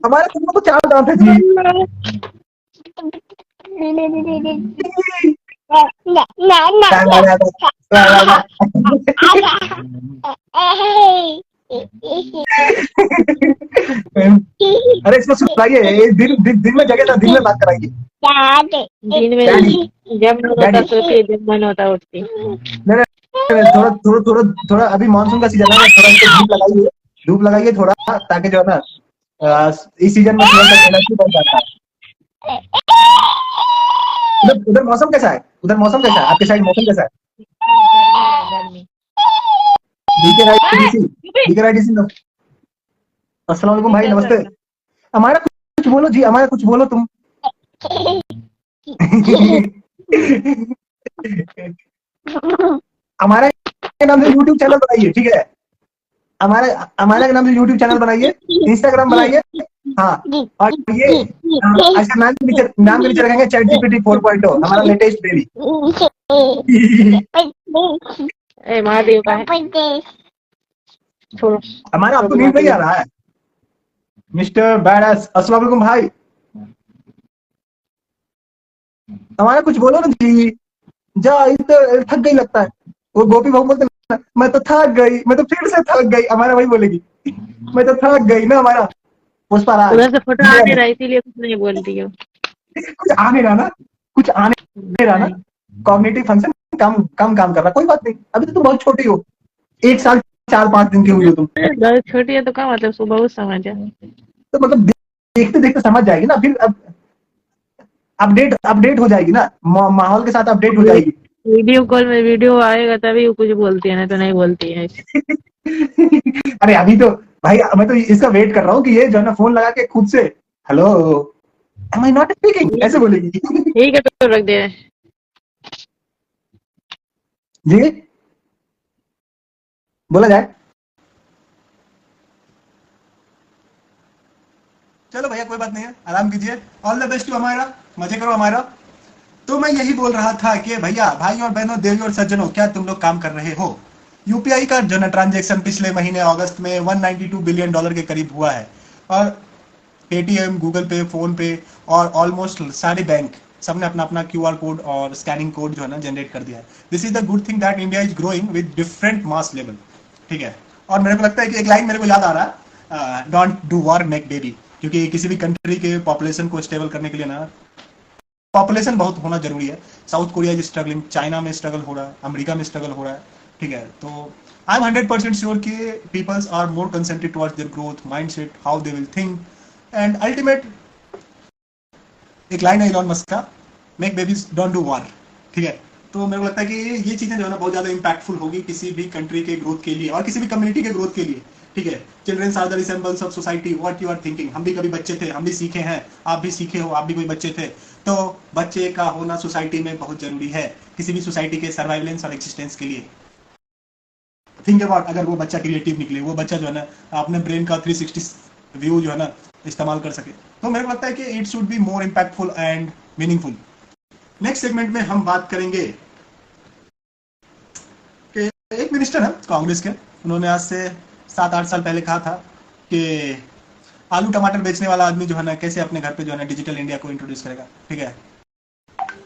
हमारे तुमको तो 4 दांत है जी। वाह, वाह, वाह। अरे इसको सुनाइए, ये दिन में जगह था, दिन में बात कराइए। दिन में डैडी, जब मन होता डैडी, सोती है, जब मन होता उठती। नहीं नहीं, थोड़ा थोड़ा थोड़ा थोड़ा अभी मानसून का सीजन है ना, थोड़ा इसको धूप लगाइए थोड़ा, ताकि जो है ना इस सीजन में थोड़ा सा एनर्जी बढ़ जाता है। उधर उधर मौसम कैसा है? उधर मौसम कैसा है? आपके साइड मौसम कैसा है? गर्मी। डीके राइडीसी, डीके राइडीसी, अस्सलाम वालेकुम भाई, नमस्ते। हमारा कुछ बोलो जी, हमारा कुछ बोलो तुम। हमारे नाम से यूट्यूब चैनल बनाइए, ठीक है? हमारे हमारे नाम से यूट्यूब चैनल बनाइए, इंस्टाग्राम बनाइए। हाँ, और ये अच्छा नाम के नीचे रखेंगे चैट जीपीटी 4.0, हमारा लेटेस्ट बेबी। ए महादेव का है। छोड़ो। हमारा आपको नींद नहीं आ रहा है? मिस्टर बैडस, अस्सलाम वालेकुम भाई। हमारा कुछ बोलो ना जी। जा, तो थक गई लगता है। वो गोपी बहू बोलते ना, मैं तो थक गई, मैं तो फिर से थक गई, हमारा वही बोलेगी। मैं तो थक गई ना, हमारा पुष्पा उधर राज। से फोटो आ नहीं रहा, इसीलिए कुछ नहीं बोल रही हो। कुछ आ नहीं रहा ना, कुछ आ नहीं रहा ना, कॉग्निटिव फंक्शन कम कम काम कर रहा। कोई बात नहीं, अभी तो तुम बहुत छोटी हो, 1 साल 4-5 दिन की हुई हो तुम, बहुत छोटी है तो क्या मतलब, उसको बहुत समझ है। तो मतलब देखते देखते समझ जाएगी ना, फिर अब अपडेट अपडेट हो जाएगी ना, माहौल के साथ अपडेट हो जाएगी। वीडियो कॉल में वीडियो आएगा तभी वो कुछ बोलती है, नहीं तो नहीं बोलती है। अरे अभी तो भाई मैं तो इसका वेट कर रहा हूँ कि ये जो है ना फोन लगा के खुद से hello am I not speaking ऐसे बोलेगी। ठीक है तो रख दे। जी, बोला जाए। चलो भैया कोई बात नहीं है, आराम कीजिए, ऑल द बेस्ट टू हमारा, मजे करो हमारा। तो मैं यही बोल रहा था कि भैया, भाई और बहनों, देवी और सज्जनों, क्या तुम लोग काम कर रहे हो? यूपीआई का जो ना ट्रांजेक्शन पिछले महीने अगस्त में $192 बिलियन के करीब हुआ है, और पेटीएम, गूगल पे, फोन पे और ऑलमोस्ट सारे बैंक सबने अपना अपना क्यूआर कोड और स्कैनिंग कोड जो है ना जनरेट कर दिया है। This is the good thing that India is growing with different mass level, ठीक है? और मेरे को लगता है कि एक लाइन मेरे को याद आ रहा है, don't do war make baby, क्योंकि किसी भी कंट्री के पॉपुलेशन को स्टेबल करने के लिए ना पॉपुलेशन बहुत होना जरूरी है। South Korea is struggling, China में स्ट्रगल हो रहा है, अमेरिका में स्ट्रगल हो रहा है, ठीक है? तो आई एम 100% श्योर कि peoples are more concentrated towards their growth mindset, how they will think, and ultimate एक लाइन है इलॉन मस्क का, make babies don't do war, ठीक है? तो मेरे को लगता है कि ये चीजें जो है ना बहुत ज्यादा इंपैक्टफुल होगी किसी भी कंट्री के ग्रोथ के लिए और किसी भी कम्युनिटी के ग्रोथ के लिए, ठीक है? Childrens are the resembles of society, what you are thinking. हम भी कभी बच्चे थे, हम भी सीखे हैं, आप भी सीखे हो, आप भी कोई बच्चे थे। तो बच्चे का होना सोसाइटी में बहुत जरूरी है किसी भी सोसाइटी के सर्वाइवेलेंस और एक्सिस्टेंस के लिए। थिंक अबाउट, अगर वो बच्चा क्रिएटिव निकले, वो बच्चा जो है ना अपने ब्रेन का 360 व्यू जो है ना इस्तेमाल कर सके, तो मेरे को लगता है कि it should be more impactful and meaningful. Next segment में हम बात करेंगे कि एक मिनिस्टर है कांग्रेस के, उन्होंने आज से 7-8 साल पहले कहा था कि आलू टमाटर बेचने वाला आदमी जो है ना कैसे अपने घर पे जो है ना डिजिटल इंडिया को इंट्रोड्यूस करेगा, ठीक है?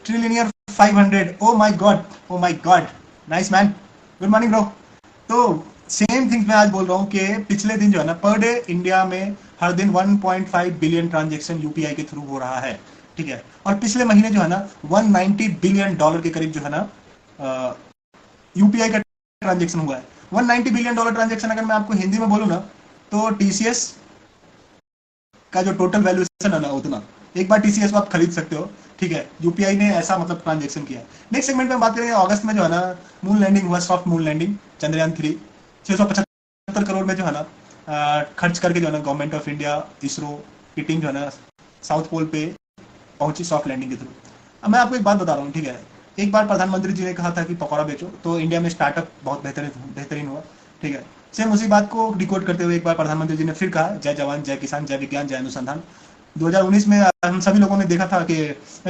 Trillionaire 500, oh my God, nice man, good morning bro. तो सेम थिंग मैं आज बोल रहा हूँ कि पिछले दिन जो है ना पर डे इंडिया में हर दिन 1.5 बिलियन ट्रांजेक्शन यूपीआई के थ्रू हो रहा है, ठीक है? और पिछले महीने जो है ना $190 बिलियन के करीब जो है ना यूपीआई का ट्रांजेक्शन हुआ है। $190 बिलियन ट्रांजेक्शन अगर मैं आपको हिंदी में बोलूँ ना, तो टीसीएस का जो टोटल वैल्यूएशन है ना उतना, एक बार टीसीएस को आप खरीद सकते हो, ठीक है? यूपीआई ने ऐसा मतलब ट्रांजेक्शन किया है। नेक्स्ट सेगमेंट में बात करेंगे अगस्त में जो है ना मून लैंडिंग हुआ, soft moon landing, Chandrayaan 3 675 crore में जो है ना खर्च करके जो है ना गवर्नमेंट ऑफ इंडिया, इसरो की टीम जो है ना साउथ पोल पे पहुंची सॉफ्ट लैंडिंग के थ्रू। अब मैं आपको एक बात बता रहा हूँ, ठीक है? एक बार प्रधानमंत्री जी ने कहा था कि पकौड़ा बेचो, तो इंडिया में स्टार्टअप बहुत बेहतरीन हुआ, ठीक है? सेम उसी बात को डिकोड करते हुए एक बार प्रधानमंत्री जी ने फिर कहा, जय जवान जय किसान जय विज्ञान जय अनुसंधान। 2019 में हम सभी लोगों ने देखा था कि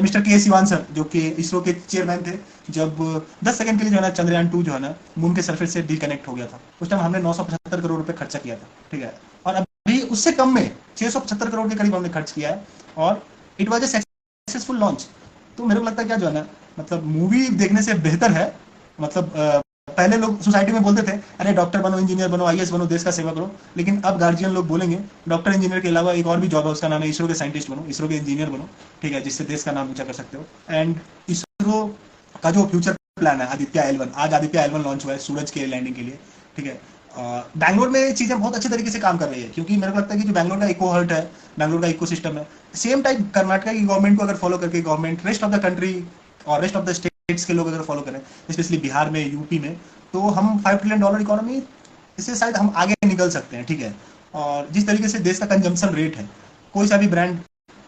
मिस्टर के सिवान सर, जो कि इसरो के चेयरमैन थे, जब 10 सेकंड के लिए जो है ना चंद्रयान 2 जो है ना मून के सरफेस से डिकनेक्ट हो गया था, उस टाइम हमने 975 करोड़ रुपए खर्चा किया था, ठीक है? और अभी उससे कम में 675 करोड़ के करीब हमने खर्च किया है, और it was A successful launch. तो मेरे को लगता है क्या जो है ना मतलब मूवी देखने से बेहतर है, मतलब पहले लोग सोसाइटी में बोलते थे अरे डॉक्टर बनो, इंजीनियर बनो, आईएएस बनो, देश का सेवा करो, लेकिन अब गार्जियन लोग बोलेंगे डॉक्टर इंजीनियर के अलावा एक और भी जॉब है, उसका नाम है इसरो के साइंटिस्ट बनो, इसरो के इंजीनियर बनो, ठीक है, जिससे देश का नाम ऊंचा कर सकते हो। एंड इसरो का जो फ्यूचर प्लान है आदित्य L1, आज आदित्य L1 लॉन्च हुआ है सूरज के लैंडिंग के लिए, ठीक है। बैंगलोर में ये चीजें बहुत अच्छे तरीके से काम कर रही है, क्योंकि मेरे को लगता है कि जो बैंगलोर का इको हर्ट है, बैंगलोर का इको सिस्टम है, सेम टाइप कर्नाटक की गवर्नमेंट को अगर फॉलो करके government rest of the country और रेस्ट ऑफ द स्टेट्स के लोग अगर फॉलो करें, स्पेशली बिहार में, यूपी में, तो हम $5 ट्रिलियन इकोनॉमी, इससे शायद हम आगे निकल सकते हैं, ठीक है। और जिस तरीके से देश का कंजम्पशन रेट है, कोई सा भी ब्रांड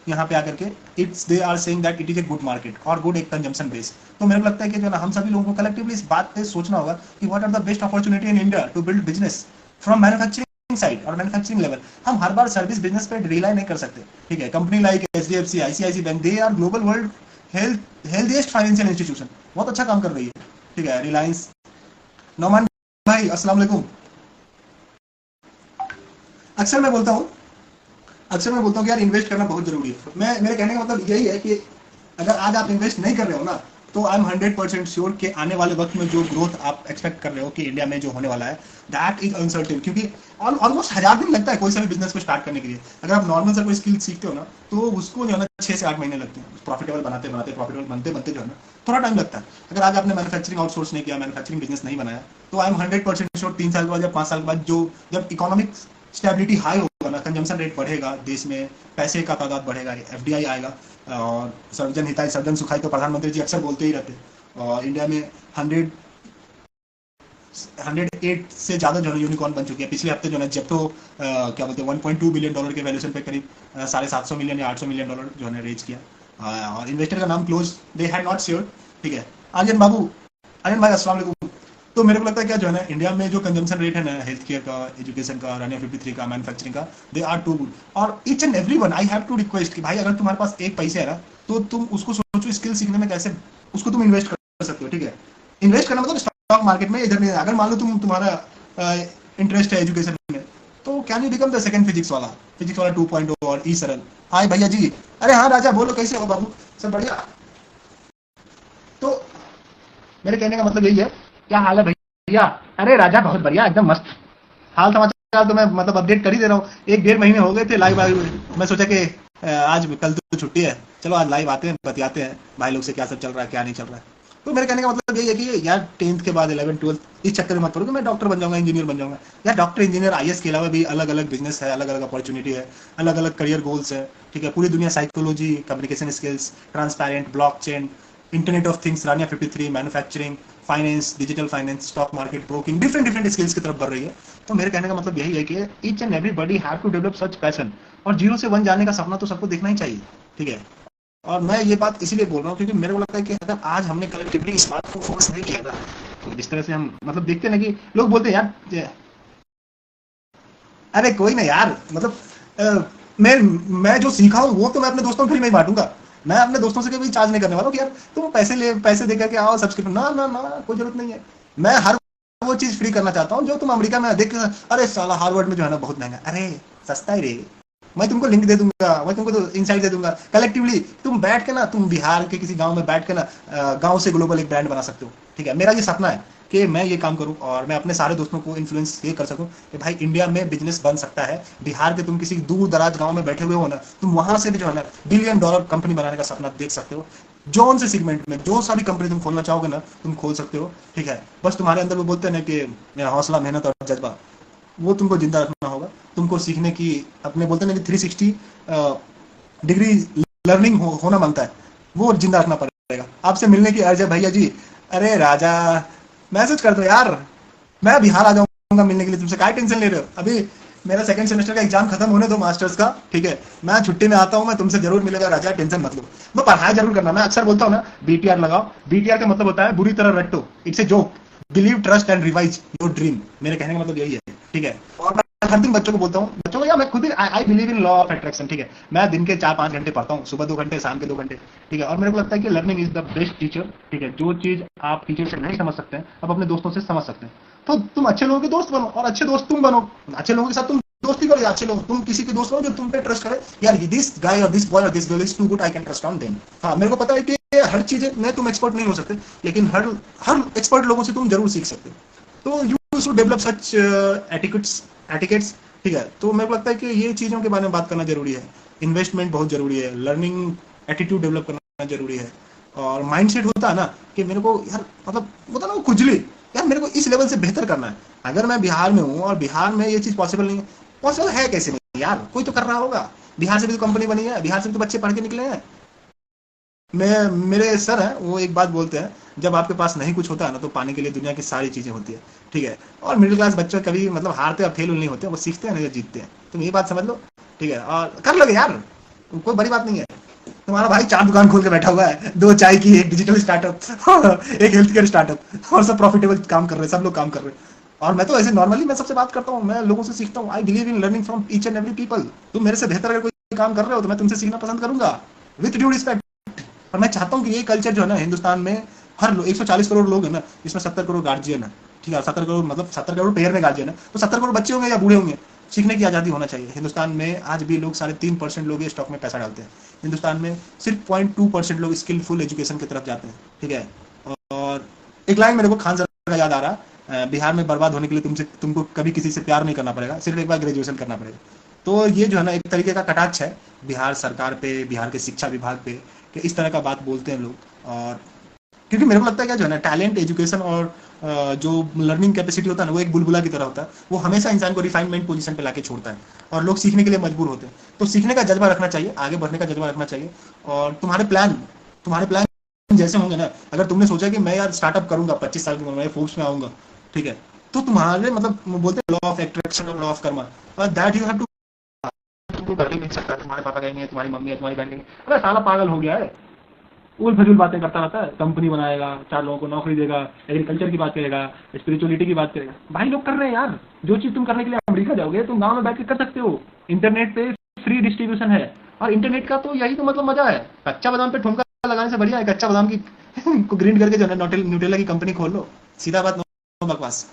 यहाँ पे आकर के it's they are saying that it is a good market और गुड एक कंजम्पशन बेस, तो मेरे को लगता है कि जो ना हम सभी लोगों को कलेक्टिवली इस बात पे सोचना होगा कि what are the best opportunity in India to build business from manufacturing side और मैन्युफैक्चरिंग लेवल। हम हर बार सर्विस बिजनेस पे रिलाई नहीं कर सकते, ठीक है। Company like HDFC, ICICI bank, they are global world healthiest financial institution, बहुत अच्छा काम कर रही है, ठीक है। रिलायंस, नौमान भाई अस्सलाम वालेकुम। अक्सर मैं बोलता हूँ कि यार इन्वेस्ट करना बहुत जरूरी है। मेरे कहने का मतलब यही है कि अगर आज आप इन्वेस्ट नहीं कर रहे हो ना, तो आई एम 100% श्योर कि आने वाले वक्त में जो ग्रोथ आप एक्सपेक्ट कर रहे हो कि इंडिया में जो होने वाला है, दैट इज अनसर्टेन, क्योंकि ऑलमोस्ट 1000 दिन लगता है कोई सा भी बिजनेस को स्टार्ट करने के लिए। अगर आप नॉर्मल सा कोई स्किल सीखते हो ना, तो उसको जो है ना 6 से 8 महीने लगते हैं, प्रॉफिटेबल प्रॉफिटेबल बनते जो है ना थोड़ा टाइम लगता है। अगर आज आपने मैन्युफैक्चरिंग आउटसोर्स नहीं किया, मैन्युफैक्चरिंग बिजनेस नहीं बनाया, तो आई एम 100% श्योर 3 साल के बाद या 5 साल के बाद जब इकोनॉमिक स्टेबिलिटी हाई होगा ना, कंजम्पशन रेट बढ़ेगा, देश में पैसे का तादाद बढ़ेगा, FDI आएगा, और सर्वजन हिताय सर्वजन सुखाय तो प्रधानमंत्री जी अक्सर बोलते ही रहते हैं। और इंडिया में 108 से ज्यादा जो है यूनिकॉर्न बन चुकी है। पिछले हफ्ते जो है जेप्टो क्या बोलते हैं $1.2 बिलियन के वैल्यूएशन पे करीब $750 मिलियन या $800 मिलियन जो है रेज किया, और इन्वेस्टर का नाम close they had not sure, ठीक है। आर्यन भाई अस्सलाम वालेकुम। तो मेरे को लगता है क्या जो है ना, इंडिया में जो कंजम्पशन रेट है ना, हेल्थ केयर का, एजुकेशन का, रनिया 53 का, मैन्युफैक्चरिंग का, दे आर टू गुड। और each and everyone I have to request कि भाई अगर तुम्हारे पास एक पैसे है ना, तो तुम उसको सोचो स्किल सीखने में कैसे उसको तुम इन्वेस्ट कर सकते हो, ठीक है। इन्वेस्ट करना मतलब स्टॉक मार्केट में इधर नहीं। अगर मान लो तुम्हारा इंटरेस्ट है एजुकेशन में, तो can you become the second physics वाला 2.0 और ई सरल। हाय भैया जी, अरे हाँ राजा बोलो, कैसे हो बाबू, सब बढ़िया। तो मेरे कहने का मतलब यही है, क्या हाल है भैया? अरे राजा बहुत बढ़िया, एकदम मस्त। हाल समाचार तो मैं मतलब अपडेट कर ही दे रहा हूँ। 1-1.5 महीने हो गए थे लाइव आए हुए, मैं सोचा कि आज कल तो छुट्टी है, चलो आज लाइव आते हैं, बतियाते हैं भाई लोग से क्या सब चल रहा है क्या नहीं चल रहा है। तो मेरे कहने का मतलब यही है कि यार 10th के बाद 11th 12th इस चक्कर में मत पड़ो कि मैं डॉक्टर बन जाऊंगा, इंजीनियर बन जाऊंगा। यार डॉक्टर, इंजीनियर, IAS के अलावा भी अलग अलग बिजनेस है, अलग अलग अपॉर्चुनिटी है, अलग अलग करियर गोल्स है, ठीक है। पूरी दुनिया psychology, communication skills, transparent, blockchain, internet of things, Rania 53, manufacturing, finance, digital finance, stock market, broking, different skills की तरफ बढ़ रही है। तो मेरे कहने का मतलब यही है कि each and everybody have to develop such passion, और 0 से 1 जाने का सपना तो सबको देखना ही चाहिए, ठीक है। और मैं ये बात इसीलिए बोल रहा हूँ क्योंकि मेरे को लगता है कि अगर आज हमने कलेक्टिवली इस बात को फोकस नहीं किया ना, तो जिस तरह से हम मतलब देखते हैं ना कि लोग बोलते हैं यार, अरे कोई ना यार, मतलब मैं जो सीखा हूँ वो तो मैं अपने दोस्तों को फ्री में ही बांटूंगा। मैं अपने दोस्तों से कभी चार्ज नहीं करने वाला कि यार तुम पैसे दे करके आओ सब्सक्रिप्शन, ना कोई जरूरत नहीं है। मैं हर वो चीज फ्री करना चाहता हूँ जो तुम अमेरिका में देख, अरे साला हार्वर्ड में जो है ना बहुत महंगा, अरे सस्ता ही रे, मैं तुमको लिंक दे दूंगा, मैं तुमको तो इनसाइट दे दूंगा। कलेक्टिवली तुम बैठ के ना, तुम बिहार के किसी गांव में बैठ के ना, गांव से ग्लोबल एक ब्रांड बना सकते हो, ठीक है। मेरा ये सपना है कि मैं ये काम करूं और मैं अपने सारे दोस्तों को इन्फ्लुएंस ये कर सकूं कि भाई इंडिया में बिजनेस बन सकता है। बिहार के तुम किसी दूर दराज गांव में बैठे हुए हो ना, तुम वहां से भी जो है ना $1 बिलियन कंपनी बनाने का सपना देख सकते हो। जोन से सेगमेंट में जो सारी कंपनी तुम खोलना चाहोगे ना, तुम खोल सकते हो, ठीक है। बस तुम्हारे अंदर वो बोलते हैं ना कि हौसला, मेहनत और जज्बा, वो तुमको जिंदा रखना होगा। तुमको सीखने की, अपने बोलते हैं ना कि 360 डिग्री लर्निंग होना मांगता है, वो जिंदा रखना पड़ेगा। आपसे मिलने की अर्ज है भैया जी। अरे राजा मैसेज कर दो यार, मैं बिहार आ जाऊंगा मिलने के लिए तुमसे, क्या टेंशन ले रहे हो। अभी मेरा 2nd सेमेस्टर का एग्जाम खत्म होने दो मास्टर्स का, ठीक है। मैं छुट्टी में आता हूँ, मैं तुमसे जरूर मिलेगा राजा, टेंशन मत लो। मैं पढ़ाई जरूर करना, मैं अक्सर बोलता हूँ ना BTR लगाओ। BTR का मतलब होता है बुरी तरह रटो, it's a joke, believe, trust and revise your dream. मेरे कहने का मतलब यही है, ठीक है। और मैं हर दिन बच्चों को बोलता हूँ, बच्चों को, या मैं खुद ही I believe in law of attraction, ठीक है। मैं दिन के 4-5 घंटे पढ़ता हूँ, सुबह 2 घंटे, शाम के 2 घंटे, ठीक है। और मेरे को लगता है कि learning is the best teacher, ठीक है। जो चीज आप टीचर से नहीं समझ सकते हैं, आप अपने दोस्तों से समझ सकते हैं। तो तुम अच्छे लोगों के दोस्त बनो, और अच्छे दोस्त तुम बनो, अच्छे लोगों के साथ तुम दोस्ती करो अच्छे लोग, तुम किसी के दोस्त हो जो तुम पे ट्रस्ट करे, यार दिस गाय और दिस बॉय और this girl is too good, I can trust on them. हाँ मेरे को पता है कि हर चीज में तुम एक्सपर्ट नहीं हो सकते, लेकिन हर हर एक्सपर्ट लोगों से तुम जरूर सीख सकते हो। तो you should develop such etiquettes, ठीक है। तो मेरे को लगता है कि ये चीजों के बारे में बात करना जरूरी है, इन्वेस्टमेंट बहुत जरूरी है, लर्निंग एटीट्यूड डेवलप करना जरूरी है, और माइंडसेट होता है ना कि मेरे को यार मतलब होता ना वो खुजली, यार मेरे को इस लेवल से बेहतर करना है। अगर मैं बिहार में हूँ और बिहार में ये चीज पॉसिबल नहीं है, पॉसिबल है कैसे नहीं यार, कोई तो कर रहा होगा। बिहार से भी तो कंपनी बनी है, बिहार से भी तो बच्चे पढ़ के निकले हैं। मैं मेरे सर हैं वो एक बात बोलते हैं, जब आपके पास नहीं कुछ होता है ना तो पाने के लिए दुनिया की सारी चीजें होती है, ठीक है। और मिडिल क्लास बच्चे कभी मतलब हारते और फेल नहीं होते, वो सीखते हैं नहीं जीतते हैं, तुम ये बात समझ लो, ठीक है। और कर लोगे यार, कोई बड़ी बात नहीं है। तुम्हारा भाई 4 दुकान खोल के बैठा हुआ है, 2 चाय की, एक डिजिटल स्टार्टअप एक हेल्थ केयर स्टार्टअप, और सब प्रॉफिटेबल काम कर रहे हैं, सब लोग काम कर रहे हैं। और मैं तो ऐसे नॉर्मली मैं सबसे बात करता हूँ, मैं लोगों से सीखता हूँ। आई believe in learning from each and every people. तुम मेरे से बेहतर अगर कोई काम कर रहे हो तो मैं तुमसे सीखना पसंद करूंगा विथ ड्यू रिस्पेक्ट। और मैं चाहता हूँ कि ये कल्चर जो है ना हिंदुस्तान में, हर 140 करोड़ लोग है ना, इसमें 70 करोड़ गार्जियन है, ठीक है। 70 करोड़ मतलब 70 करोड़ पेयर में गार्जियन है, तो 70 करोड़ बच्चे होंगे या बूढ़े होंगे, सीखने की आजादी होना चाहिए। हिंदुस्तान में आज भी लोग 3.5% लोग स्टॉक में पैसा डालते हैं। हिंदुस्तान में सिर्फ 0.2% लोग स्किलफुल एजुकेशन की तरफ जाते हैं, ठीक है। और एक लाइन मेरे को खान सर का याद आ रहा, बिहार में बर्बाद होने के लिए तुमको कभी किसी से प्यार नहीं करना पड़ेगा, सिर्फ एक बार ग्रेजुएशन करना पड़ेगा। तो ये जो है ना एक तरीके का कटाक्ष है बिहार सरकार पे, बिहार के शिक्षा विभाग पे, कि इस तरह का बात बोलते हैं लोग। और क्योंकि मेरे को लगता है क्या जो है ना, टैलेंट, एजुकेशन और जो लर्निंग कैपेसिटी होता है ना, वो एक बुलबुला की तरह होता है, वो हमेशा इंसान को रिफाइनमेंट पोजीशन पे लाके छोड़ता है, और लोग सीखने के लिए मजबूर होते हैं। तो सीखने का जज्बा रखना चाहिए, आगे बढ़ने का जज्बा रखना चाहिए। और तुम्हारे प्लान जैसे होंगे ना, अगर तुमने सोचा कि मैं यार स्टार्टअप करूंगा 25 साल की उम्र में, फोर्ब्स में आऊंगा, ठीक है, तो तुम्हारे मतलब बोलते हैं लॉ ऑफ अट्रैक्शन और law of karma, that you have to. तुमको कर ही नहीं सकता, तुम्हारे पापा कहेंगे, तुम्हारी मम्मी है, तुम्हारी बहन कहेंगे अरे साला पागल हो गया है, उल फजूल बातें करता रहता है, कंपनी बनाएगा, 4 लोगों को नौकरी देगा, एग्रीकल्चर की बात करेगा, स्पिरिचुअलिटी की बात करेगा। भाई लोग कर रहे हैं यार, जो चीज तुम करने के लिए अमेरिका जाओगे तुम गांव में बैठ के कर सकते हो। इंटरनेट पे फ्री डिस्ट्रीब्यूशन है, और इंटरनेट का तो यही तो मतलब मजा है। कच्चा बादाम पे ठुमका लगाने से बढ़िया है कच्चा बादाम की को ग्रीन करके जो है न्यूटेला की कंपनी खोल लो, सीधा बात, नो बकवास।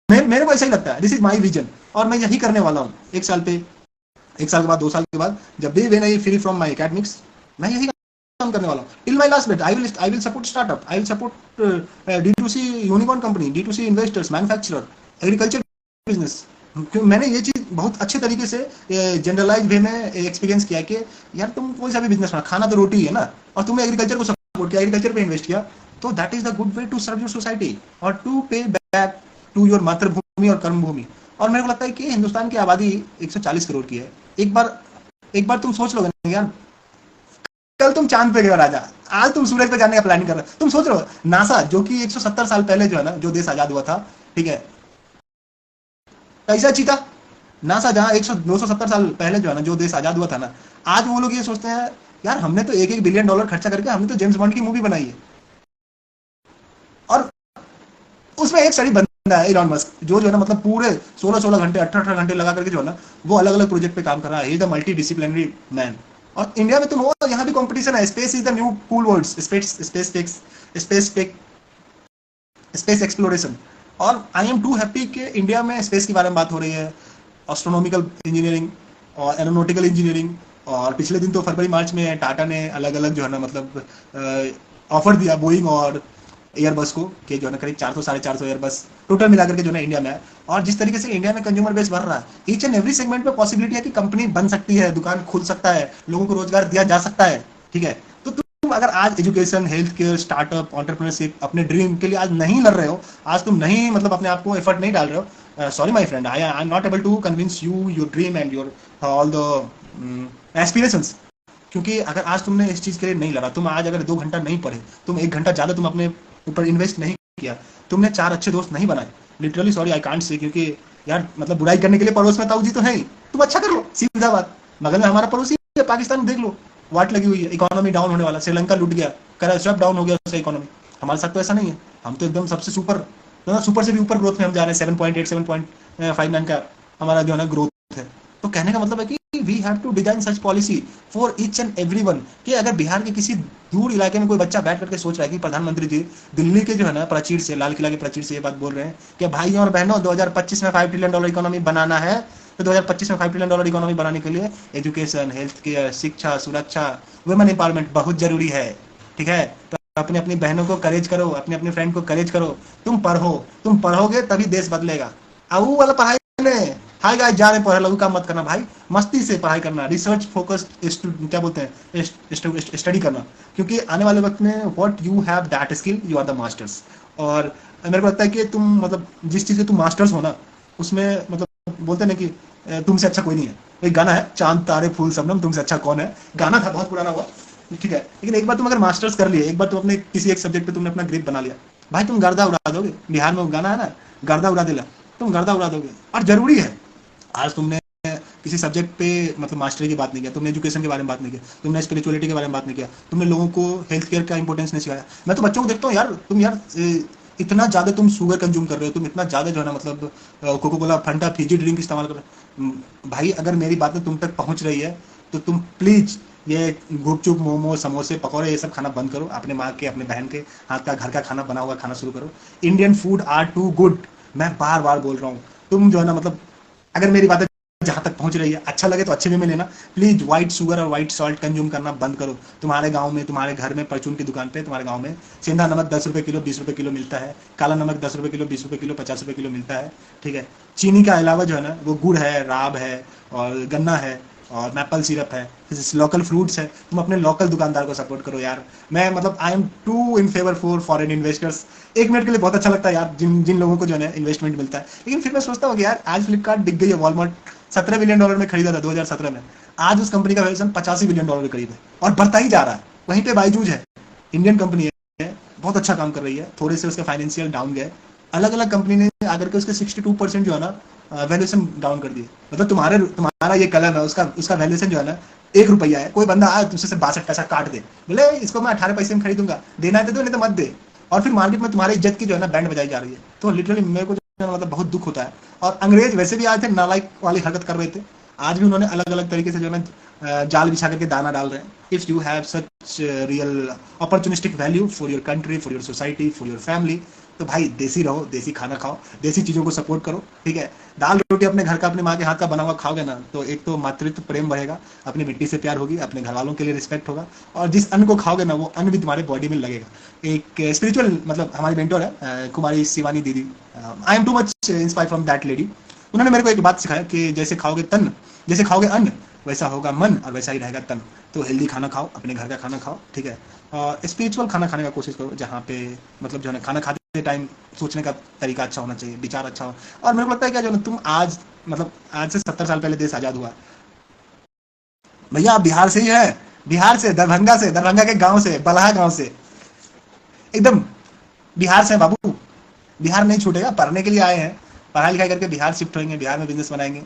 मेरे को ऐसा ही लगता है, दिस इज माई विजन, और मैं यही करने वाला हूँ। 1 साल के बाद 2 साल के बाद, जब भी when I free from my academics, मैं यही काम करने वाला हूँ till my last breath. I will support startup, I will support D2C unicorn company, D2C investors, manufacturer, agriculture business. मैंने ये चीज बहुत अच्छे तरीके से जनरलाइज वे में एक्सपीरियंस किया कि यार तुम कोई सा भी बिजनेस बना, खाना तो रोटी है ना, और तुमने एग्रीकल्चर को सपोर्ट किया, एग्रीकल्चर पे इन्वेस्ट किया, तो that is the good way to serve your society और to pay back to your मातृभूमि और कर्मभूमि। और मेरे को लगता है कि हिंदुस्तान की आबादी 140 करोड़ की है। एक बार तुम सोच लोगे यार, कल तुम चांद पे गए राजा, आज तुम सूरज पे जाने का प्लानिंग कर रहे हो। तुम सोच रहे हो नासा जो कि 170 साल पहले जो है ना, जो देश आजाद हुआ था, ठीक है, कैसा चीता नासा, जहां 270 साल पहले जो है ना, जो देश आजाद हुआ था ना, आज वो लोग ये सोचते हैं यार हमने तो $1 बिलियन खर्चा करके हमने तो जेम्स बॉन्ड की मूवी बनाई है, और उसमें एक सड़ी बंदा है इलॉन मस्क, जो है ना मतलब पूरे 16 घंटे 18 घंटे लगा करके जो है ना, वो अलग अलग प्रोजेक्ट पे काम कर रहा है। He is the multi disciplinary man. और इंडिया में तुम हो, यहाँ भी कंपटीशन है। Space is the new cool words, space exploration. और आई एम टू हैप्पी कि इंडिया में स्पेस के बारे में बात हो रही है, एस्ट्रोनॉमिकल इंजीनियरिंग और एरोनॉटिकल इंजीनियरिंग। और पिछले दिन तो फरवरी मार्च में टाटा ने अलग अलग जो है ना मतलब ऑफर दिया बोइंग और एयरबस को, कि जो है ना करीब 400-450 एयरबस टोटल मिलाकर के जो है इंडिया में है। और जिस तरीके से इंडिया में कंज्यूमर बेस बढ़ रहा है, ईच एंड एवरी सेगमेंट पे पॉसिबिलिटी है कि कंपनी बन सकती है, दुकान खुल सकता है, लोगों को रोजगार दिया जा सकता है, ठीक है। तो तुम अगर आज education, health care, startup, entrepreneurship अपने ड्रीम के लिए आज नहीं लड़ रहे हो, आज तुम नहीं मतलब अपने आप को एफर्ट नहीं डाल रहे हो, sorry my friend, I am not able to convince you your dream and your all the aspirations. क्योंकि अगर आज तुमने इस चीज के लिए नहीं लड़ा, तुम आज अगर 2 घंटा नहीं पढ़े, तुम 1 घंटा ज्यादा तुम अपने ऊपर इन्वेस्ट नहीं किया, तुमने 4 अच्छे दोस्त नहीं बनाए, literally sorry I can't say, क्योंकि यार मतलब बुराई करने के लिए पड़ोस में ताऊ जी तो है ही, तुम अच्छा कर लो, सीधा बात। बगल में हमारा पड़ोसी है पाकिस्तान, देख लो वाट लगी हुई है, इकोनॉमी डाउन होने वाला, श्रीलंका लूट गया, कर सब डाउन हो गया उसका इकोनॉमी। हमारे साथ तो ऐसा नहीं है, हम तो एकदम सबसे सुपर से भी ऊपर ग्रोथ में हम जा रहे हैं। 7.8 7.59 का हमारा जो है ना ग्रोथ है। तो कहने का मतलब है कि we have to design such policy for each and everyone, कि अगर बिहार के किसी दूर इलाके में कोई बच्चा बैठ करके सोच रहा है कि प्रधानमंत्री जी दिल्ली के जो है ना प्राचीर से, लाल किला के प्राचीर से ये बात बोल रहे हैं कि भाइयों और बहनों 2025 में $5 ट्रिलियन इकोनॉमी बनाना है, तो 2025 में $5 ट्रिलियन इकोनॉमी बनाने के लिए एजुकेशन, हेल्थ केयर, शिक्षा, सुरक्षा, वुमेन एम्पावरमेंट बहुत जरूरी है, ठीक है। तो अपनी अपनी बहनों को करेज करो, अपने अपने फ्रेंड को करेज करो, तुम पढ़ोगे तभी देश बदलेगा। वो वाला पढ़ाई नहीं, हाय गाइस जा रहे पढ़ लो का मत करना भाई, मस्ती से पढ़ाई करना, रिसर्च फोकस्ड क्या बोलते हैं स्टडी करना, क्योंकि आने वाले वक्त में what you have that skill you are the masters. और मेरे को लगता है कि तुम मतलब जिस चीज के तुम मास्टर्स हो ना, उसमें मतलब बोलते हैं ना कि तुमसे अच्छा कोई नहीं है। एक गाना है, चांद तारे फूल सबनम तुमसे अच्छा कौन है, गाना था बहुत पुराना हुआ, ठीक है, लेकिन एक बार तुम अगर मास्टर्स कर लिए, एक बार तुम अपने किसी एक सब्जेक्ट पे तुमने अपना ग्रिप बना लिया, भाई तुम गर्दा उड़ा दोगे। बिहार में वो गाना है ना, गर्दा उड़ा दिला, तुम गर्दा उड़ा दोगे। और जरूरी है, आज तुमने किसी सब्जेक्ट पे मतलब मास्टरी की बात नहीं किया, तुमने एजुकेशन के बारे में बात नहीं किया, तुमने स्पिरिचुअलिटी के बारे में बात नहीं किया, तुमने लोगों को हेल्थ केयर का इंपॉर्टेंस नहीं सिखाया। मैं तो बच्चों को देखता हूँ यार, तुम यार इतना ज्यादा तुम शुगर कंज्यूम कर रहे हो, तुम इतना ज्यादा जो है ना मतलब Coca Cola, Fanta, fizzy drink इस्तेमाल कर रहे हो। भाई अगर मेरी बातें तुम तक पहुंच रही है तो तुम प्लीज ये गुपचुप, मोमो, समोसे, पकौड़े ये सब खाना बंद करो, अपने माँ के, अपने बहन के हाथ का घर का खाना बना हुआ खाना शुरू करो। Indian food are too good, मैं बार बार बोल रहा हूँ। तुम जो है ना मतलब अगर मेरी बातें जहां तक पहुंच रही है, अच्छा लगे तो अच्छे वे में लेना, प्लीज व्हाइट शुगर और व्हाइट सॉल्ट कंज्यूम करना बंद करो। तुम्हारे गांव में, तुम्हारे घर में, परचून की दुकान पे तुम्हारे गांव में सेंधा नमक 10 रुपए किलो, 20 रुपए किलो मिलता है, काला नमक 10 रुपए किलो, 20 रुपए किलो, 50 रुपए किलो मिलता है, ठीक है। चीनी के अलावा जो है ना वो गुड़ है, राब है और गन्ना है और मैपल सिरप है, लोकल फ्रूट्स है। तुम अपने लोकल दुकानदार को सपोर्ट करो यार। मैं मतलब I am too in favour for foreign investors. एक मिनट के लिए बहुत अच्छा लगता है यार जिन जिन लोगों को जो है इन्वेस्टमेंट मिलता है, लेकिन फिर मैं सोचता हूँ कि यार आज फ्लिपकार्ट दिख गई है, वॉलमार्ट $17 बिलियन में खरीदा था 2017 में, आज उस कंपनी का वैल्यूएशन $85 बिलियन के करीब है और बढ़ता ही जा रहा है। वहीं पे बायजूज है, इंडियन कंपनी है, बहुत अच्छा काम कर रही है, थोड़े से उसके फाइनेंशियल डाउन गए, अलग अलग कंपनी ने आकर के उसके 62% जो है ना वैल्यूएशन डाउन कर दिए। मतलब तुम्हारा ये कलम है, उसका वैल्यूएशन जो है ना ₹1 है, कोई बंदा आए तुझसे 62 पैसा काट दे, बोले इसको मैं 18 पैसे में खरीदूंगा, देना है तो दो, नहीं तो मत दे, और फिर मार्केट में तुम्हारी इज्जत की जो है ना बैंड बजाई जा रही है। तो लिटरली मेरे को मतलब बहुत दुख होता है। और अंग्रेज वैसे भी आए थे, नालायक वाली हरकत कर रहे थे, आज भी उन्होंने अलग अलग तरीके से जो है जाल बिछा करके दाना डाल रहे हैं। If you have such real opportunistic value for your country, for your society, for your family, तो भाई देसी रहो, देसी खाना खाओ, देसी चीजों को सपोर्ट करो, ठीक है। दाल रोटी अपने घर का, अपने माँ के हाथ का बना हुआ खाओगे ना, तो एक तो मातृत्व प्रेम बढ़ेगा, अपनी मिट्टी से प्यार होगी, अपने घर वालों के लिए रिस्पेक्ट होगा, और जिस अन्न को खाओगे ना वो अन्न भी तुम्हारे बॉडी में लगेगा। एक स्पिरिचुअल मतलब हमारी मेंटोर है कुमारी शिवानी दीदी, आई am too much inspired from that lady. उन्होंने मेरे को एक बात सिखाया कि जैसे खाओगे अन्न वैसा होगा मन और वैसा ही रहेगा तन। तो हेल्दी खाना खाओ, अपने घर का खाना खाओ, ठीक है, और स्पिरिचुअल खाना खाने का कोशिश करो, जहाँ पे मतलब जो है खाना खाते टाइम सोचने का तरीका अच्छा होना चाहिए, विचार अच्छा हो। और मेरे को लगता है क्या जो ना तुम आज मतलब आज से 70 साल पहले देश आजाद हुआ, भैया आप बिहार से ही है, बिहार से, दरभंगा के गांव से, बलहा गांव से, एकदम बिहार से बाबू। बिहार नहीं छूटेगा, पढ़ने के लिए आए हैं, पढ़ाई लिखाई करके बिहार शिफ्ट होंगे, बिहार में बिजनेस बनाएंगे,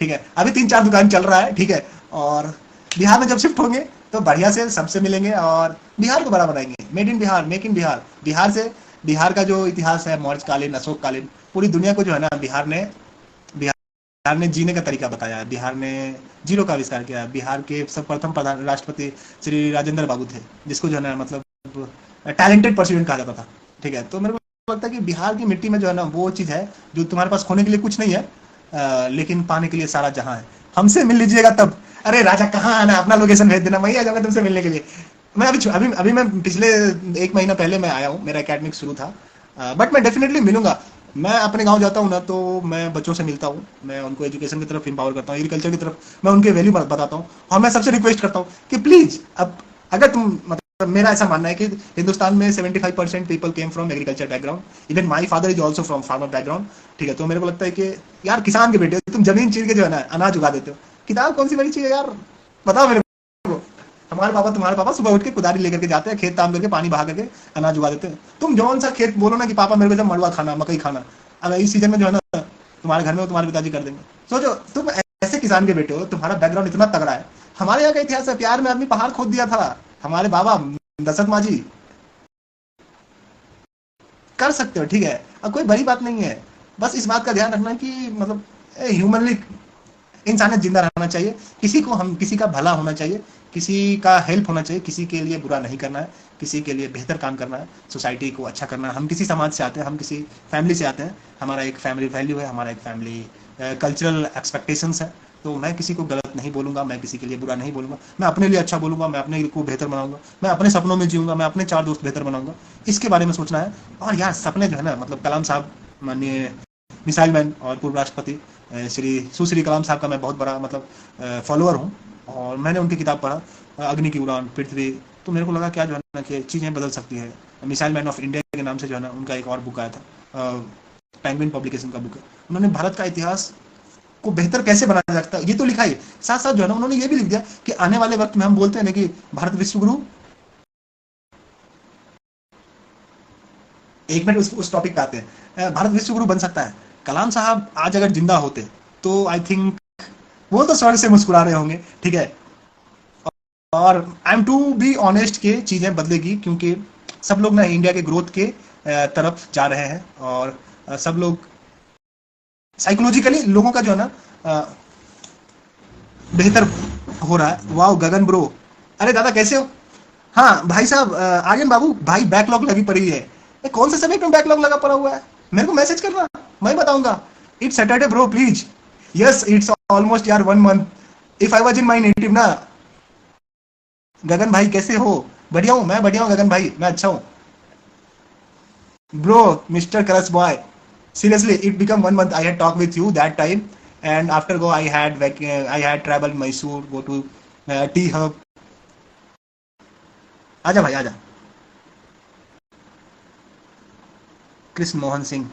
ठीक है। अभी 3-4 दुकान चल रहा है, ठीक है, और बिहार में जब शिफ्ट होंगे तो बढ़िया से सबसे मिलेंगे और बिहार को बड़ा बनाएंगे। Made in Bihar, make in Bihar. Bihar से, बिहार का जो इतिहास है, मौर्य कालीन, अशोक कालीन, पूरी दुनिया को जो है ना बिहार ने जीने का तरीका बताया है। बिहार ने जीरो का आविष्कार किया है। बिहार के सब प्रथम प्रधान राष्ट्रपति श्री राजेंद्र बाबू थे, जिसको जो है ना मतलब टैलेंटेड प्रेसिडेंट कहा जाता था, ठीक है। तो मेरे को लगता है कि बिहार की मिट्टी में जो है ना वो चीज है जो तुम्हारे पास खोने के लिए कुछ नहीं है, लेकिन पाने के लिए सारा जहां है। हमसे मिल लीजिएगा तब। अरे राजा कहाँ आना, अपना लोकेशन भेज देना, मैं ही आ जाऊंगा तुमसे मिलने के लिए। मैं अभी मैं पिछले 1 महीना पहले मैं आया हूँ, मेरा एकेडमिक शुरू था, बट मैं डेफिनेटली मिलूंगा। मैं अपने गांव जाता हूँ ना तो मैं बच्चों से मिलता हूँ, मैं उनको एजुकेशन की तरफ इंपावर करता हूँ, एग्रीकल्चर की तरफ मैं उनके वैल्यू बताता हूँ, और मैं सबसे रिक्वेस्ट करता हूँ कि प्लीज अब अगर तुम मतलब मेरा ऐसा मानना है कि हिंदुस्तान में 75% people came from agriculture background, even my father is also from farmer background, ठीक है। तो मेरे को लगता है कि यार किसान के बेटे तुम जमीन चीर के जो है ना अनाज उगा देते हो, किताब कौन सी बड़ी चीज है यार, बताओ मेरे को। तुम्हारे पापा सुबह उठ के कुदारी लेकर के जाते हैं, खेत काम करके पानी बहा करके अनाज उगा देते हैं। तुम जौन सा खेत बोलो ना कि पापा मेरे को जब मड़ुआ खाना, मकई खाना, अब इस सीजन में जो है ना तुम्हारे घर में तुम्हारे पिताजी कर देंगे। सोचो तुम ऐसे किसान के बेटे हो, तुम्हारा बैकग्राउंड इतना तगड़ा है। हमारे यहाँ का इतिहास है, प्यार में आदमी पहाड़ खोद दिया था, हमारे बाबा दशरथ मांझी। कर सकते हो, ठीक है, अब कोई बड़ी बात नहीं है, बस इस बात का ध्यान रखना कि मतलब ह्यूमनली इंसानियत जिंदा रहना चाहिए, किसी का भला होना चाहिए, किसी का हेल्प होना चाहिए, किसी के लिए बुरा नहीं करना है, किसी के लिए बेहतर काम करना है, सोसाइटी को अच्छा करना है। हम किसी समाज से आते हैं, हम किसी फैमिली से आते हैं, हमारा एक फैमिली वैल्यू है, हमारा एक फैमिली कल्चरल एक्सपेक्टेशंस है। तो मैं किसी को गलत नहीं बोलूंगा, मैं किसी के लिए बुरा नहीं बोलूंगा, मैं अपने लिए अच्छा बोलूंगा, मैं अपने को बेहतर बनाऊंगा, मैं अपने सपनों में जीऊंगा, मैं अपने 4 दोस्त बेहतर बनाऊंगा, इसके बारे में सोचना है। और यार सपने जो है ना, मतलब कलाम साहब, माननीय मिसाइल मैन और पूर्व राष्ट्रपति श्री सुश्री कलाम साहब का मैं बहुत बड़ा मतलब फॉलोअर हूँ, और मैंने उनकी किताब पढ़ा अग्नि की उड़ान, पृथ्वी, तो मेरे को लगा क्या जो है ना कि चीज़ें बदल सकती है। मिसाइल मैन ऑफ इंडिया के नाम से जो है ना उनका एक और बुक आया था, पेंगुइन पब्लिकेशन का बुक है। उन्होंने भारत का इतिहास को बेहतर कैसे बनाया जा सकता है ये तो लिखा ही, साथ साथ जो है ना उन्होंने ये भी लिख दिया कि आने वाले वक्त में हम बोलते हैं ना कि भारत विश्व गुरु, एक मिनट उस टॉपिक पे आते हैं, भारत विश्व गुरु बन सकता है। कलाम साहब आज अगर जिंदा होते तो आई थिंक वो तो स्वर्ग से मुस्कुरा रहे होंगे, ठीक है। और I am to be honest के चीजें बदलेगी, क्योंकि सब लोग ना इंडिया के ग्रोथ के तरफ जा रहे हैं, और सब लोग साइकोलॉजिकली लोगों का जो है ना बेहतर हो रहा है। वाओ गगन ब्रो, अरे दादा कैसे हो? हाँ भाई साहब, आर्यन बाबू भाई, बैकलॉग लगी पड़ी है। कौन से सब्जेक्ट में बैकलॉग लगा पड़ा हुआ है? मेरे को मैसेज करना, मैं बताऊंगा। It's Saturday bro please. Yes it's almost यार 1 month if I was in my native ना। गगन भाई कैसे हो? बढ़िया हूँ, मैं बढ़िया हूँ गगन भाई, मैं अच्छा हूँ ब्रो। मिस्टर करस boy, seriously it become 1 month I had talked with you that time, and after go I had traveled Mysore, go to tea hub. आजा भाई आजा। कृष्ण मोहन सिंह,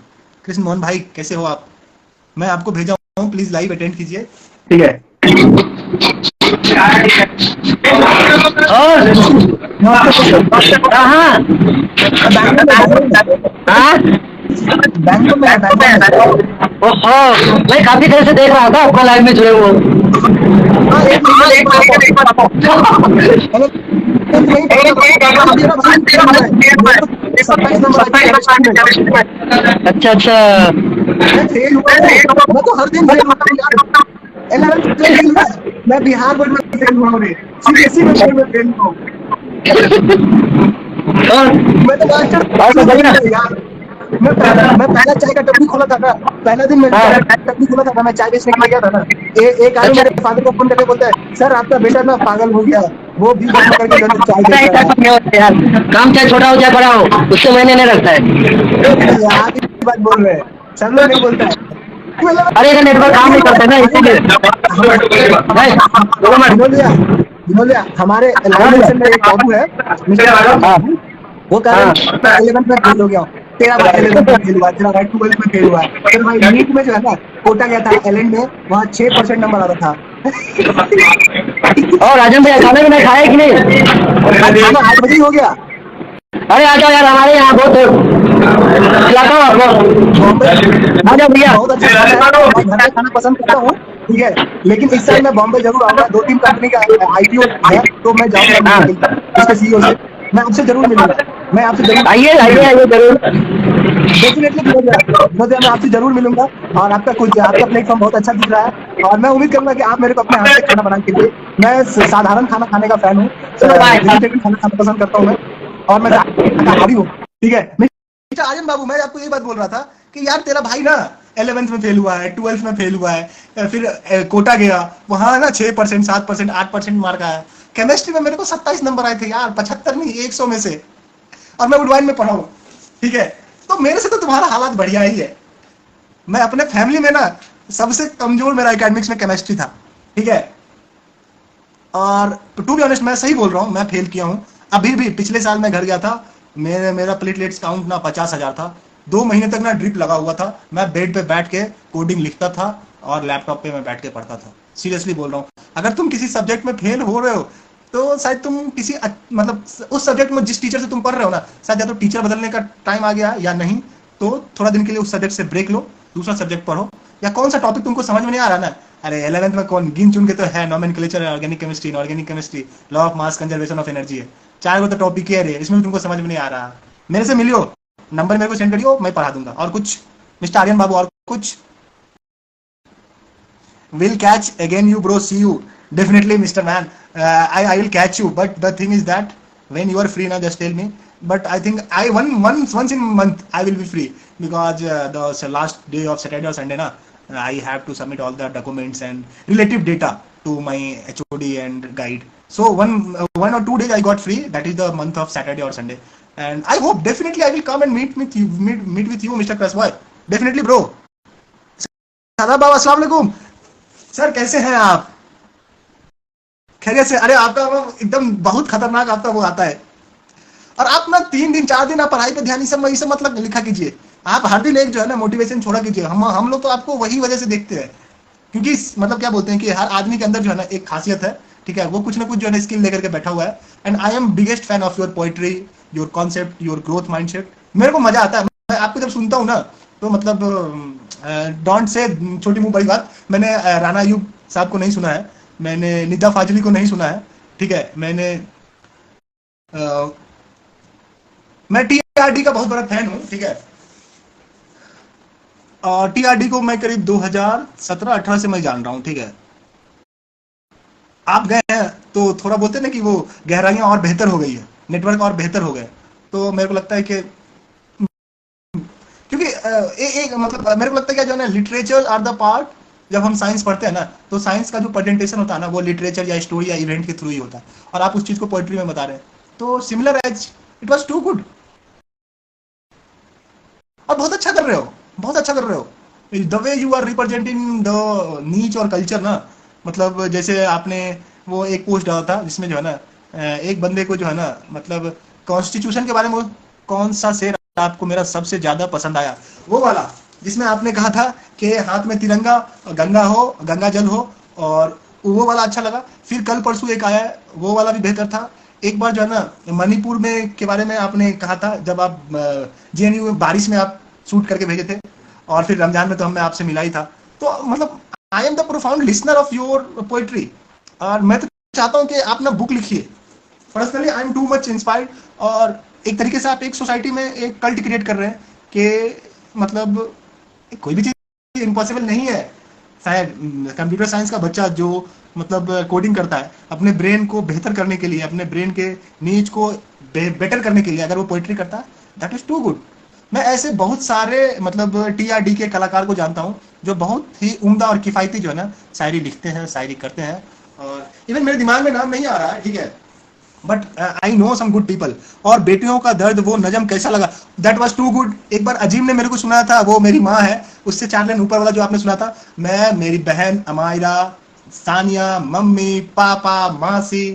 कृष्ण मोहन भाई कैसे हो आप? मैं आपको भेजा हूँ, प्लीज लाइव अटेंड कीजिए, ठीक है। बैंगलोर में, ओहो, मैं काफी देर से देख रहा था आपको लाइव में जुड़े हुए। अच्छा अच्छा, मैं तो हर दिन मैं बिहार बोर्ड में फेल हुआ हूँ, सीबीएसई में फेल हुआ हूँ, मैं तो मास्टर यार। मैं पहला चाय का टपरी खोला था ना, पहला दिन मैं टपरी खोला था ना, मैं चाय बेचने के लिए गया था ना, एक आदमी मेरे फादर को फोन करके बोलता है सर आपका बेटा ना पागल हो गया, वो भी करके चाय बेच यार काम चाहे छोटा हो चाहे बड़ा हो, उससे मैंने नहीं रखता है। आप बात बोल रहे हैं, सब लोग नहीं बोलता है। अरे इधर नेटवर्क काम नहीं करता ना, इसीलिए। विनोलिया हमारे में एक बाबू है, वो कह रहे हैं 11th में फेल हो गया, तेरा भाई 11th में फेल हुआ, तेरा भाई 12th में फेल हुआ, तेरा भाई नीट में जो है ना कोटा गया था एलएन में, वहाँ 6% नंबर आ रहा था। और राजन भैया खाना भी खाया कि नहीं? खाना 8 बजे हो गया। अरे आ जाओ यार, हमारे यहाँ बहुत खिलाता हूँ आपको, आ जाओ भैया। बहुत अच्छा मैं घर पे खाना पसंद करता हूँ, ठीक है, लेकिन इस साल मैं बॉम्बे जरूर आऊंगा, 2-3 कंपनी का आईपीओ है, तो मैं जाऊंगा इसके सीईओ से, मैं आपसे जरूर मिलूंगा, मैं आपसे जरूर आइए जरूर, डेफिनेटली मैं आपसे जरूर मिलूंगा। और आपका प्लेटफॉर्म बहुत अच्छा दिख रहा है, और मैं उम्मीद करूंगा कि आप मेरे को अपने हाथ से खाना बना के दीजिए। मैं साधारण खाना खाने का फैन हूँ, वेजिटेरियन खाना पसंद करता हूँ मैं, और मैं शाकाहारी हूँ, ठीक है। मिस्टर आर्यन बाबू, मैं आपको ये बात बोल रहा था कि यार तेरा भाई ना 11th में फेल हुआ है, 12th में फेल हुआ है, फिर कोटा गया, वहां ना 6%, 7%, 8% मार्क आया। केमिस्ट्री में मेरे को 27 नंबर आए थे यार, 75 नहीं 100 में से, और मैं वुडवाइन में पढ़ा हूँ, ठीक है। तो मेरे से तो तुम्हारा हालात बढ़िया ही है। मैं अपने फैमिली में ना सबसे कमजोर मेरा एकेडमिक्स में केमिस्ट्री था, ठीक है। और टू बी ऑनेस्ट मैं सही बोल रहा हूँ, मैं फेल किया हूँ। अभी भी पिछले साल मैं घर गया था, मेरा प्लेटलेट्स काउंट ना 50,000 था, 2 महीने तक ना ड्रिप लगा हुआ था, मैं बेड पे बैठ के कोडिंग लिखता था और लैपटॉप पे मैं बैठ के पढ़ता था। सीरियसली बोल रहा हूँ, अगर तुम किसी सब्जेक्ट में फेल हो रहे हो तो शायद तुम किसी मतलब उस सब्जेक्ट में जिस टीचर से तुम पढ़ रहे हो ना, शायद या तो टीचर बदलने का टाइम आ गया, या नहीं तो थोड़ा दिन के लिए उस सब्जेक्ट से ब्रेक लो, दूसरा सब्जेक्ट पढ़ो। या कौन सा टॉपिक तुमको समझ में नहीं आ रहा ना, अरे 11th में कौन गिन चुन के तो है, nomenclature, organic chemistry, inorganic chemistry, law of mass conservation of energy है, 4 गो तो टॉपिक है रे, इसमें तुमको समझ में नहीं आ रहा, मेरे से मिलियो, नंबर मेरे को सेंड करियो, मैं पढ़ा दूंगा। और कुछ मिस्टर आर्यन बाबू, और कुछ? will catch again you bro, see you definitely Mr. Man. I will catch you, but the thing is that when you are free now just tell me. But I think I once in month I will be free, because the last day of Saturday or Sunday na, I have to submit all the documents and relative data to my HOD and guide. So one or 2 days I got free, that is the month of Saturday or Sunday. And I hope definitely I will come and meet with you, Mr. Crush Boy. Definitely bro. सादा बाबा अस्सलाम वालेकुम sir, कैसे हैं आप? खैरियत से? अरे आपका वो एकदम बहुत खतरनाक आपका वो आता है, और आप ना 3 दिन 4 दिन आप पढ़ाई पे ध्यान ये सब मतलब लिखा कीजिए। आप हर दिन एक जो है ना मोटिवेशन छोड़ा कीजिए। हम लोग तो आपको वही वजह से देखते हैं, क्योंकि मतलब क्या बोलते हैं कि हर आदमी के अंदर जो है ना एक खासियत है, ठीक है, वो कुछ ना कुछ जो है ना स्किल लेकर के बैठा हुआ है। And I M biggest fan of your poetry, your concept, your growth mindset. मेरे को मजा आता है, मैं आपको जब सुनता हूँ ना तो मतलब डोंट से छोटी मुंह बड़ी बात, मैंने राना अयूब साहब को नहीं सुना है, मैंने निदा फाजली को नहीं सुना है, ठीक है, मैं टीआरडी का बहुत बड़ा फैन हूँ, ठीक है, और टीआरडी को मैं करीब 2017-18 से मैं जान रहा हूँ, ठीक है। आप गए हैं तो थोड़ा बोलते हैं ना कि वो गहराइयां और बेहतर हो गई है, नेटवर्क और बेहतर हो गए, तो मेरे को लगता है कि क्योंकि एक मतलब मेरे को लगता है कि जो है ना लिटरेचर आर द पार्ट, जब हम साइंस पढ़ते हैं ना तो साइंस का जो प्रेजेंटेशन होता है ना वो लिटरेचर या स्टोरी या इवेंट के थ्रू ही होता है, और आप उस चीज को पोएट्री में बता रहे हैं, तो similar as it was too good. और बहुत अच्छा कर रहे हो, बहुत अच्छा कर रहे हो, the way you are representing the niche और कल्चर ना, मतलब जैसे आपने वो एक पोस्ट डाला था जिसमें जो है ना एक बंदे को जो है ना मतलब कॉन्स्टिट्यूशन के बारे में, कौन सा शेर आपको मेरा सबसे ज्यादा पसंद आया, वो वाला जिसमें आपने कहा था कि हाथ में तिरंगा, गंगा जल हो, और वो वाला अच्छा लगा। फिर कल परसों एक आया है, वो वाला भी बेहतर था। एक बार जो है ना मणिपुर में के बारे में आपने कहा था, जब आप जेएनयू में बारिश में आप शूट करके भेजे थे, और फिर रमजान में तो हमने आपसे मिला ही था। तो मतलब I am the profound listener of your poetry, और मैं तो चाहता हूँ कि आप ना बुक लिखिए। Personally I am too much inspired, और एक तरीके से आप एक सोसाइटी में एक कल्ट क्रिएट कर रहे हैं कि मतलब कोई भी चीज इम्पॉसिबल नहीं है। शायद कंप्यूटर साइंस का बच्चा जो मतलब कोडिंग करता है अपने ब्रेन को बेहतर करने के लिए, अपने ब्रेन के नीच को बेटर करने के लिए, अगर वो पोइट्री करता है, दैट इज टू गुड। मैं ऐसे बहुत सारे मतलब टीआरडी के कलाकार को जानता हूँ जो बहुत ही उम्दा और किफायती जो है ना शायरी लिखते हैं, शायरी करते हैं, और इवन मेरे दिमाग में नाम नहीं आ रहा है, ठीक है, but I know some good people. और बेटियों का दर्द, वो नजम कैसा लगा, दैट वाज टू गुड। एक बार अजीम ने मेरे को सुनाया था, वो मेरी माँ है, उससे 4 लाइन ऊपर वाला जो आपने सुना था, मैं, मेरी बहन अमायरा, सानिया, मम्मी, पापा, मासी,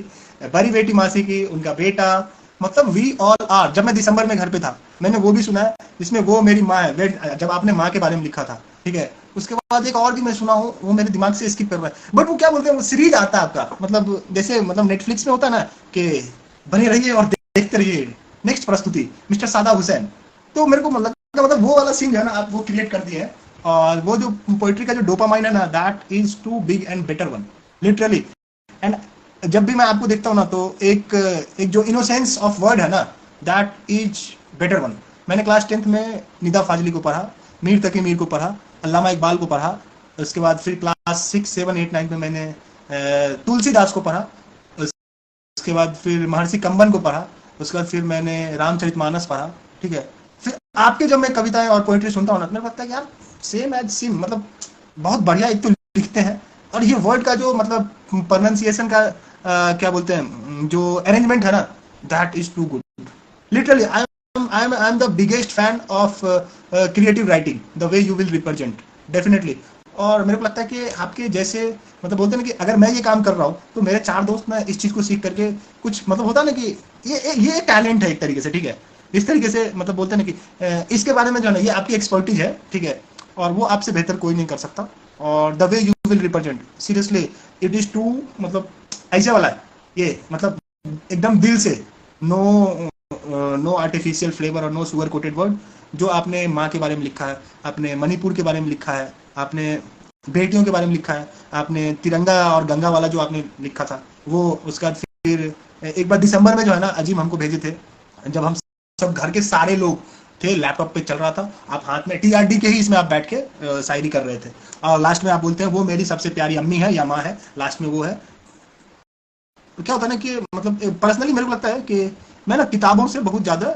बड़ी बेटी मासी की, उनका बेटा, मतलब वी ऑल आर। जब मैं दिसंबर में घर पे था मैंने वो भी सुना है, जिसमें वो मेरी माँ है, जब आपने माँ के बारे में लिखा था, ठीक है। उसके बाद एक और भी मैं सुना हूँ, वो मेरे दिमाग से स्किप कर रहा है, बट वो क्या बोलते हैं, वो सीरीज आता है आपका, मतलब जैसे मतलब नेटफ्लिक्स में होता है ना कि बने रहिए और देखते रहिए नेक्स्ट प्रस्तुति मिस्टर सादा हुसैन। तो मेरे को मतलब वो वाला सीन जो है ना आप वो क्रिएट कर दिए हैं, और वो जो पोइट्री का जो डोपामाइन है ना, that is too big and better one, literally. एंड जब भी मैं आपको देखता हूँ ना तो एक जो इनोसेंस ऑफ वर्ड है ना, दैट इज बेटर वन। मैंने क्लास 10th में निदा फाजली को पढ़ा, मीर तकी मीर को पढ़ा, अल्लामा इकबाल को पढ़ा, उसके बाद फिर क्लास 6, 7, 8, 9 में मैंने तुलसीदास को पढ़ा, उसके बाद फिर महर्षि कंबन को पढ़ा, उसके बाद फिर मैंने रामचरितमानस पढ़ा, ठीक है। फिर आपके जब मैं कविताएं और पोइट्री सुनता हूँ ना, मेरे को लगता है कि यार सेम एज सेम, मतलब बहुत बढ़िया एक तो लिखते हैं, और ये वर्ड का जो मतलब प्रोनाउंसिएशन का क्या बोलते हैं जो अरेंजमेंट है ना, that is too good, literally. I am the biggest fan of creative writing, the way you will represent, definitely. और मेरे को लगता है कि आपके जैसे मतलब बोलते हैं ना कि अगर मैं ये काम कर रहा हूँ तो मेरे 4 दोस्त ना इस चीज को सीख करके कुछ मतलब होता है ना कि ये टैलेंट है एक तरीके से, ठीक है। इस तरीके से मतलब बोलते हैं ना कि इसके बारे में जो है ना ये आपकी एक्सपर्टीज है, ठीक है, और वो आपसे बेहतर कोई नहीं कर सकता। और the way you will represent, seriously it is too मतलब ऐसे वाला है ये, मतलब एकदम दिल से, नो आर्टिफिशियल फ्लेवर और नो शुगर कोटेड वर्ड। जो आपने माँ के बारे में लिखा है, आपने मणिपुर के बारे में लिखा है, आपने बेटियों के बारे में लिखा है, आपने तिरंगा और गंगा वाला जो आपने लिखा था वो, उसके बाद फिर एक बार दिसंबर में जो है ना अजीम हमको भेजे थे, जब हम सब घर के सारे लोग थे, लैपटॉप पे चल रहा था, आप हाथ में टीआरडी के ही इसमें आप बैठ के शायरी कर रहे थे, और लास्ट में आप बोलते हैं वो मेरी सबसे प्यारी अम्मी है या माँ है, लास्ट में वो है। तो क्या होता है ना कि मतलब पर्सनली मेरे को लगता है कि मैं ना किताबों से बहुत ज़्यादा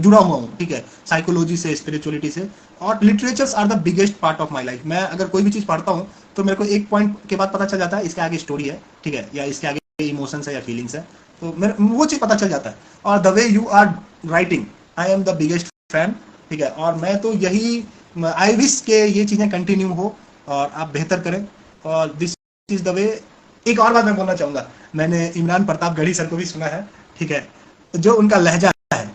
जुड़ा हुआ हूँ, ठीक है, साइकोलॉजी से, स्पिरिचुअलिटी से, और literatures are the biggest part of my life. मैं अगर कोई भी चीज़ पढ़ता हूँ तो मेरे को एक पॉइंट के बाद पता चल जाता है इसके आगे स्टोरी है, ठीक है, या इसके आगे इमोशंस है या फीलिंग्स है, तो मेरे वो चीज़ पता चल जाता है। और the way you are writing, I am the biggest fan, ठीक है, और मैं तो यही आई विश के ये चीज़ें कंटिन्यू हो और आप बेहतर करें, और दिस इज द वे। एक और बात मैं बोलना चाहूँगा, मैंने इमरान प्रतापगढ़ी सर को भी सुना है, ठीक है, जो उनका लहजा है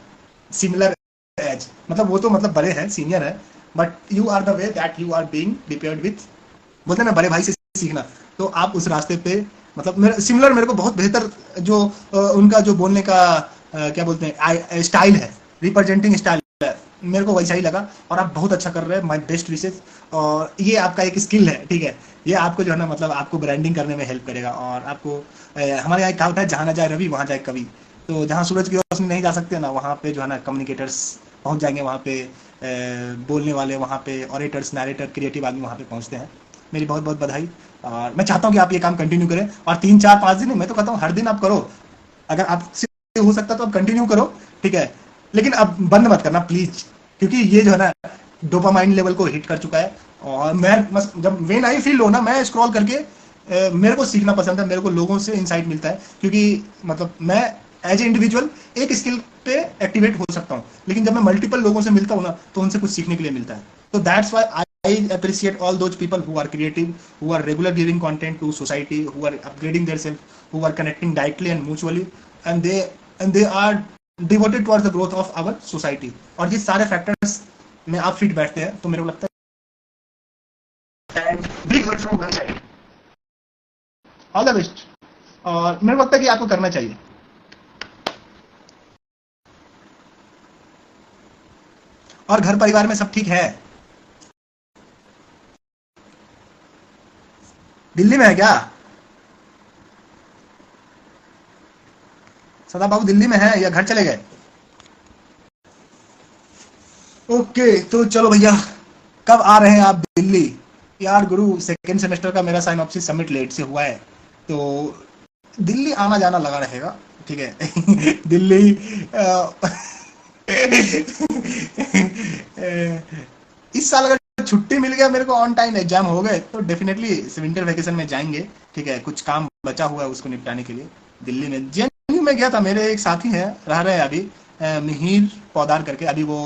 सिमिलर एज, मतलब वो तो मतलब बड़े हैं, सीनियर है, but you are the way that you are being prepared with, बोलते हैं ना बड़े भाई से सीखना, तो आप उस रास्ते पे मतलब सिमिलर मेरे को बहुत बेहतर जो उनका जो बोलने का क्या बोलते हैं स्टाइल है, रिप्रेजेंटिंग स्टाइल है, मेरे को वैसा ही लगा, और आप बहुत अच्छा कर रहे हैं, माय बेस्ट विशेस, और ये आपका एक स्किल है, ठीक है, ये आपको जो है ना मतलब आपको ब्रांडिंग करने में हेल्प करेगा, और आपको हमारे यहाँ कहावत है जहाँ ना जाए रवि वहाँ जाए कवि, तो जहाँ सूरज की रोशनी नहीं जा सकते ना वहाँ पे जो है ना कम्युनिकेटर्स पहुँच जाएंगे, वहाँ पे बोलने वाले, वहाँ पे ऑरेटर्स, नैरेटर, क्रिएटिव आदमी वहाँ पे पहुँचते हैं। मेरी बहुत बहुत बधाई, और मैं चाहता हूँ कि आप ये काम कंटिन्यू करें, और 3 4 5 दिन, मैं तो कहता हूँ हर दिन आप करो, अगर आपसे हो सकता तो आप कंटिन्यू करो, ठीक है, लेकिन अब बंद मत करना प्लीज, क्योंकि ये जो है ना डोपामाइन लेवल को हिट कर चुका है, और मैं जब वेन आई फील लो ना, मैं स्क्रॉल करके मेरे को सीखना पसंद है, मेरे को लोगों से इंसाइट मिलता है, क्योंकि मतलब मैं एज ए इंडिविजुअल एक स्किल पे एक्टिवेट हो सकता हूँ, लेकिन जब मैं मल्टीपल लोगों से मिलता हूँ ना तो उनसे कुछ सीखने के लिए मिलता है, तो that's why I appreciate all those people who are creative, who are regular giving content to society, who are upgrading themselves, who are connecting directly and mutually, and they are devoted towards the growth of our society। और ये सारे factors में आप fit बैठते हैं, तो मेरे को लगता है big word from one side, all the best, और मेरे को लगता है कि आपको करना चाहिए। और घर परिवार में सब ठीक है? दिल्ली में है क्या? सदा बाबू दिल्ली में है या घर चले गए? ओके, तो चलो भैया, कब आ रहे हैं आप दिल्ली? यार गुरु, सेकेंड सेमेस्टर का मेरा साइनॉप्सिस सबमिट लेट से हुआ है, तो दिल्ली आना जाना लगा रहेगा, ठीक है दिल्ली इस साल अगर छुट्टी मिल गया मेरे को, ऑन टाइम एग्जाम हो गए, तो डेफिनेटली विंटर वेकेशन में जाएंगे, ठीक है, कुछ काम बचा हुआ है उसको निपटाने के लिए। दिल्ली में जेएनयू में गया था, मेरे एक साथी हैं, रह रहे हैं अभी, मिहिर पौदार करके, अभी वो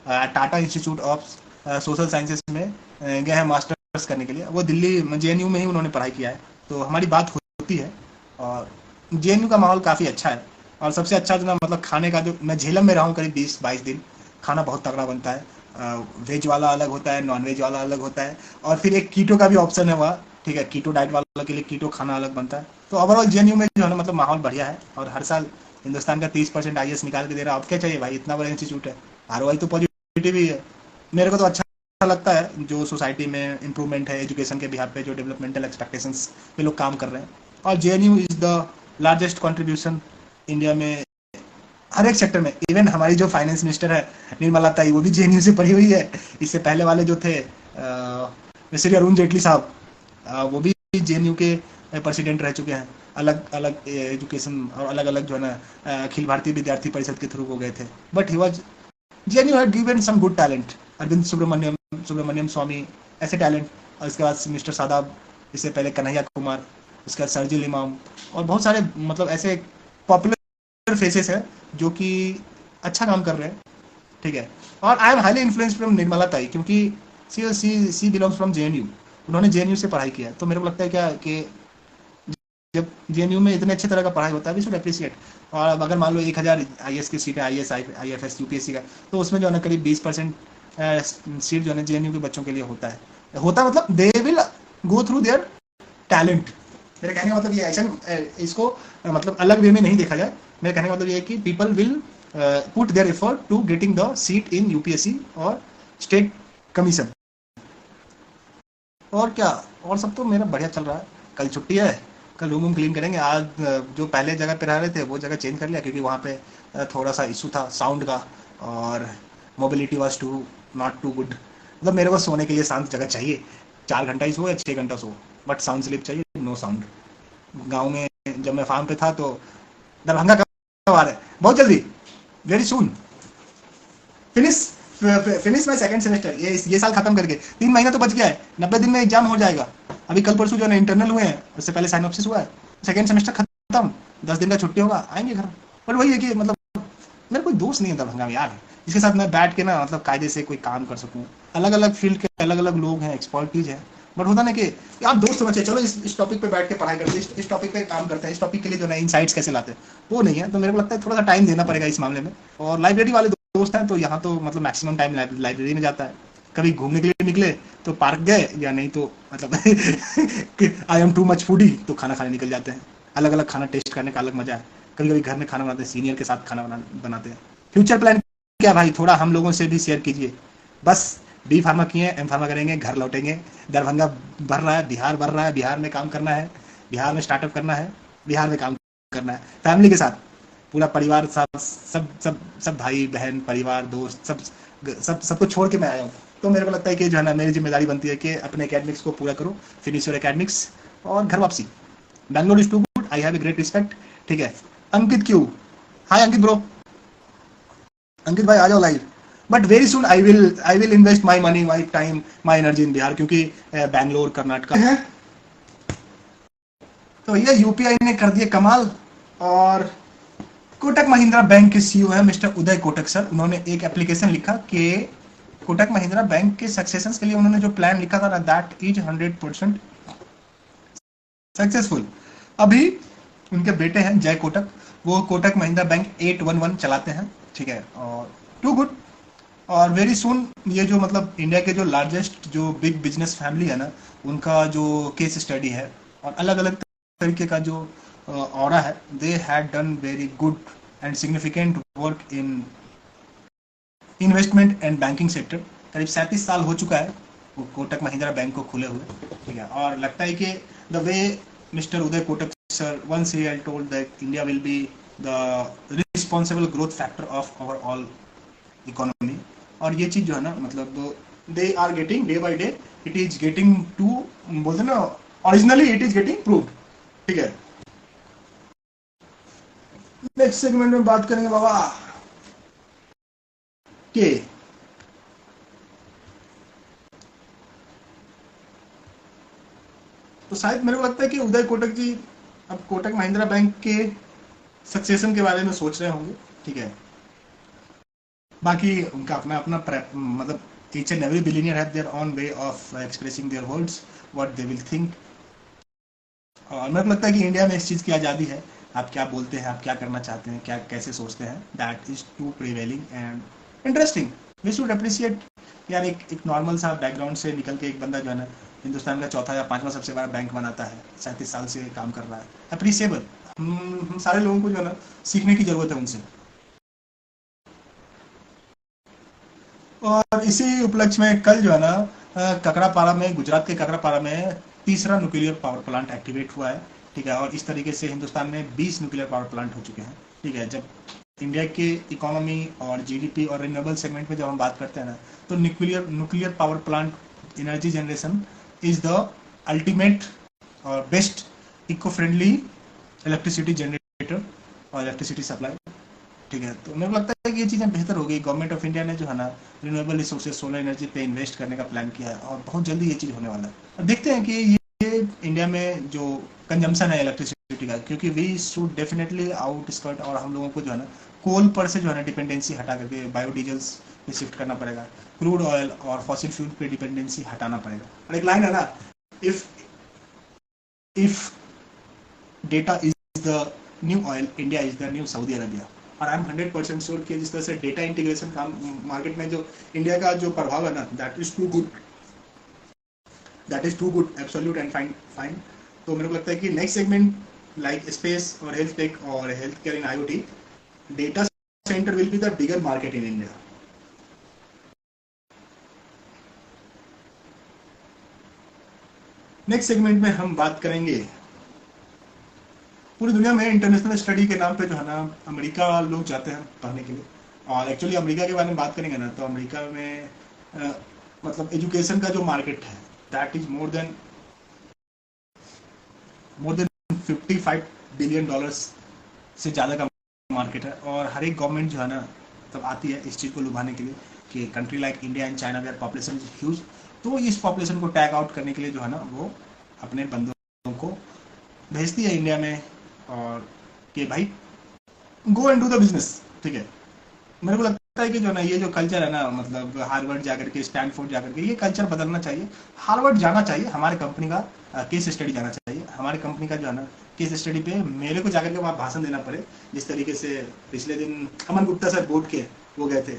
Tata institute of social sciences में गए हैं मास्टर्स करने के लिए, वो दिल्ली जेएनयू में ही उन्होंने पढ़ाई किया है, तो हमारी बात होती है, और जेएनयू का माहौल काफ़ी अच्छा है, और सबसे अच्छा जो ना मतलब खाने का, जो मैं झेलम में रहा हूँ करीब 20-22 दिन, खाना बहुत तगड़ा बनता है, वेज वाला अलग होता है, नॉन वेज वाला अलग होता है, और फिर एक कीटो का भी ऑप्शन है वहाँ, ठीक है, कीटो डाइट वालों के लिए कीटो खाना अलग बनता है, तो ओवरऑल जेएनयू में जो है ना मतलब माहौल बढ़िया है, और हर साल हिंदुस्तान का 30% आईएएस निकाल के दे रहा है, अब क्या चाहिए भाई, इतना बड़ा इंस्टीट्यूट है, आरओआई तो पॉजिटिव ही है। मेरे को तो अच्छा लगता है जो सोसाइटी में इंप्रूवमेंट है एजुकेशन के बिहार पे, जो डेवलपमेंटल एक्सपेक्टेशंस पे लोग काम कर रहे हैं, और JNU is the largest contribution India में हर एक सेक्टर में। इवन हमारी जो फाइनेंस मिनिस्टर है निर्मला ताई, वो भी जेएनयू से पढ़ी हुई है, इससे पहले वाले जो थे श्री अरुण जेटली साहब, वो भी जेएनयू के प्रेसिडेंट रह चुके हैं, अलग अलग एजुकेशन और अलग अलग जो है ना अखिल भारतीय विद्यार्थी परिषद के थ्रू वो गए थे, but he was JNU had given some good talent, Arvind Subramanian Swamy ऐसे टैलेंट, और इसके बाद मिस्टर सादाब, इससे पहले कन्हैया कुमार, उसके बाद सरजिल इमाम, और बहुत सारे मतलब ऐसे पॉपुलर फेसेस है जो कि अच्छा काम कर रहे हैं, ठीक है, और I M highly influenced from Nirmala ताई, क्योंकि सी बिलोंग्स फ्रॉम जेएनयू, उन्होंने जेएनयू से पढ़ाई किया है, तो मेरे को लगता है क्या कि जब जेएनयू में इतने अच्छे तरह का पढ़ाई होता है, वी शुड अप्रिशिएट। और अगर मान लो 1000 आईएएस की सीट है, आईएएस आईएफएस यूपीएससी का, तो उसमें जो है ना करीब 20% सीट जो है ना जेएनयू के बच्चों के लिए होता मतलब they will go through their talent. मेरे कहने का मतलब ये ऐसा इसको मतलब अलग वे में नहीं देखा जाए, मेरे कहने का मतलब ये है कि people will put their effort to getting the seat in UPSC और स्टेट कमीशन। और क्या, और सब तो मेरा बढ़िया चल रहा है। कल छुट्टी है, कल रूम क्लीन करेंगे। आज जो पहले जगह पे रह रहे थे वो जगह चेंज कर लिया, क्योंकि वहाँ पे थोड़ा सा इशू था साउंड का, और mobility was too not too good, मतलब मेरे को सोने के लिए शांत जगह चाहिए, 4 घंटा ही सो या 6 घंटा सो, बट साउंड स्लिप चाहिए, नो साउंड। गाँव में जब मैं फार्म पे था तो दरभंगा कब आ रहा है, बहुत जल्दी, very soon, finish my second semester, ये साल खत्म करके 3 महीना तो बच गया है, 90 दिन में एग्जाम हो जाएगा। अभी कल परसों जो है इंटरनल हुए हैं, उससे पहले साइनॉप्सिस हुआ है, सेकंड सेमेस्टर खत्म, 10 दिन का छुट्टी होगा, आएंगे घर। बट वही है कि मतलब मेरा कोई दोस्त नहीं है दरभंगा में यार, जिसके साथ मैं बैठ के ना मतलब कायदे से कोई काम कर सकूं। अलग अलग फील्ड के अलग अलग लोग हैं, एक्सपर्टीज है, बट होता ना कि आप दोस्त समझे चलो इस टॉपिक पे बैठ के पढ़ाई करते हैं, इस टॉपिक पे काम करते हैं, इस टॉपिक के लिए जो है इनसाइट्स कैसे लाते हैं, वो नहीं है। तो मेरे को लगता है थोड़ा सा टाइम देना पड़ेगा इस मामले में। और लाइब्रेरी वाले दोस्त हैं तो यहाँ तो मतलब मैक्सिमम टाइम लाइब्रेरी में जाता है। कभी घूमने के लिए निकले तो पार्क गए, या नहीं तो मतलब I am too much foodie तो खाना खाने निकल जाते हैं। अलग अलग खाना टेस्ट करने का अलग मजा है। कभी कभी घर में खाना बनाते हैं, सीनियर के साथ खाना बनाते हैं। फ्यूचर प्लान क्या भाई, थोड़ा हम लोगों से भी शेयर कीजिए। बस बी फार्मा किए, एम फार्मा करेंगे, घर लौटेंगे, दरभंगा भर रहा है, बिहार भर रहा है, बिहार में काम करना है, बिहार में स्टार्टअप करना है, बिहार में काम करना है, फैमिली के साथ, पूरा परिवार, सब भाई बहन, परिवार, दोस्त, सबको छोड़ के मैं आया हूँ। तो मेरे को लगता है कि जो है ना मेरी जिम्मेदारी बनती है कि अपने एकेडमिक्स को पूरा करो, फिनिश योर एकेडमिक्स और घर वापसी। Bangalore is too good, I have a great respect. ठीक है, अंकित क्यू, हाय अंकित ब्रो, अंकित भाई आ जाओ live. But very soon I will invest my money, my time, my energy in Bihar, क्योंकि बैंगलोर कर्नाटका है। तो ये यूपीआई ने कर दिए कमाल। और कोटक महिंद्रा बैंक के सीईओ है मिस्टर उदय कोटक सर, उन्होंने एक एप्लीकेशन लिखा कि कोटक महिंद्रा बैंक के सक्सेशन के लिए उन्होंने जो प्लान लिखा था ना, दैट इज 100% सक्सेसफुल। अभी उनके बेटे हैं जय कोटक, वो कोटक महिंद्रा बैंक 811 चलाते हैं। ठीक है, और टू गुड। और वेरी सुन ये जो मतलब इंडिया के जो लार्जेस्ट जो बिग बिजनेस फैमिली है ना, उनका जो केस स्टडी है और अलग अलग तरीके का जो ऑरा है, they had done very good and significant work in investment and banking sector. करीब 37 साल हो चुका है वो कोटक महिंद्रा बैंक को खुले हुए। ठीक है, और लगता है कि the way mister Uday Kotak sir once he had told that India will be the responsible growth factor of our all economy, और ये चीज जो है ना मतलब they are getting day by day, it is getting too, बोलते ना originally it is getting proved. ठीक है, नेक्स्ट सेगमेंट में बात करेंगे बाबा के तो शायद मेरे को लगता है कि उदय कोटक जी अब कोटक महिंद्रा बैंक के सक्सेशन के बारे में सोच रहे होंगे। ठीक है, बाकी उनका अपना अपना मतलब each and every billionaire have their own way of expressing their words, what they will think। और मेरे को लगता है कि इंडिया में इस चीज़ की आज़ादी है, आप क्या बोलते हैं, आप क्या करना चाहते हैं, क्या कैसे सोचते हैं, that is too prevailing and interesting. We should appreciate. यार एक नॉर्मल सा बैकग्राउंड से निकल के एक बंदा जो है ना हिंदुस्तान का चौथा या पांचवा सबसे बड़ा बैंक बनाता है, 37 साल से काम कर रहा है, अप्रिशिएबल। हम सारे लोगों को जो है ना सीखने की जरूरत है उनसे। और इसी उपलक्ष्य में कल जो है ना ककरापारा में, गुजरात के ककरापारा में तीसरा न्यूक्लियर पावर प्लांट एक्टिवेट हुआ है। ठीक है, और इस तरीके से हिंदुस्तान में 20 न्यूक्लियर पावर प्लांट हो चुके हैं। ठीक है, जब इंडिया के इकोनॉमी और जीडीपी और रिन्यूएबल सेगमेंट में जब हम बात करते हैं ना, तो nuclear power plant energy generation is the ultimate और best eco friendly electricity generator और इलेक्ट्रिसिटी सप्लाई। ठीक है, तो मेरे को लगता है कि ये चीज़ें बेहतर हो गई। गवर्नमेंट ऑफ इंडिया ने जो है ना रिन्यूएबल रिसोर्सेज, सोलर एनर्जी पे इन्वेस्ट करने का प्लान किया है और बहुत जल्दी ये चीज़ होने वाला है। अब देखते हैं कि ये इंडिया में जो कंजम्पशन है इलेक्ट्रिसिटी का, क्योंकि वी शुड डेफिनेटली आउटस्कर्ट, और हम लोगों को जो है ना कोल पर से जो है ना डिपेंडेंसी हटा करके बायोडीजल्स पे शिफ्ट करना पड़ेगा, क्रूड ऑयल और फॉसिल फ्यूल पे डिपेंडेंसी हटाना पड़ेगा। और एक लाइन है ना, if data is the new oil, India is the new Saudi Arabia. और आई एम 100% श्योर कि जिस तरह से डेटा इंटीग्रेशन का मार्केट में जो इंडिया का जो प्रभाव है ना, that is too good, absolute and fine. तो मेरे को लगता है कि नेक्स्ट सेगमेंट लाइक स्पेस और हेल्थ टेक और health care in IoT, data centre will be the bigger market in India. Next segment में हम बात करेंगे पूरी दुनिया में इंटरनेशनल स्टडी के नाम पे जो है ना अमेरिका लोग जाते हैं पढ़ने के लिए, और एक्चुअली अमेरिका के बारे में बात करेंगे ना, तो अमेरिका में मतलब एजुकेशन का जो मार्केट है that is more than 55 billion dollars से ज़्यादा का मार्केट है। और हर एक गवर्नमेंट जो है ना तब आती है इस चीज़ को लुभाने के लिए कि country like India and China where population is huge, तो इस पॉपुलेशन को टैग आउट करने के लिए जो है ना वो अपने बंदों को भेजती है इंडिया में, और कि भाई go and do the business. ठीक है, मेरे को लगता है कि जो ना ये जो कल्चर है ना, मतलब हार्वर्ड जाकर के, स्टैनफोर्ड जाकर के, ये कल्चर बदलना चाहिए। हार्वर्ड जाना चाहिए, हमारे कंपनी का केस स्टडी जाना चाहिए, हमारे कंपनी का जो है ना केस स्टडी पे मेरे को जाकर के वहाँ भाषण देना पड़े। जिस तरीके से पिछले दिन अमन गुप्ता सर बोर्ड के वो गए थे,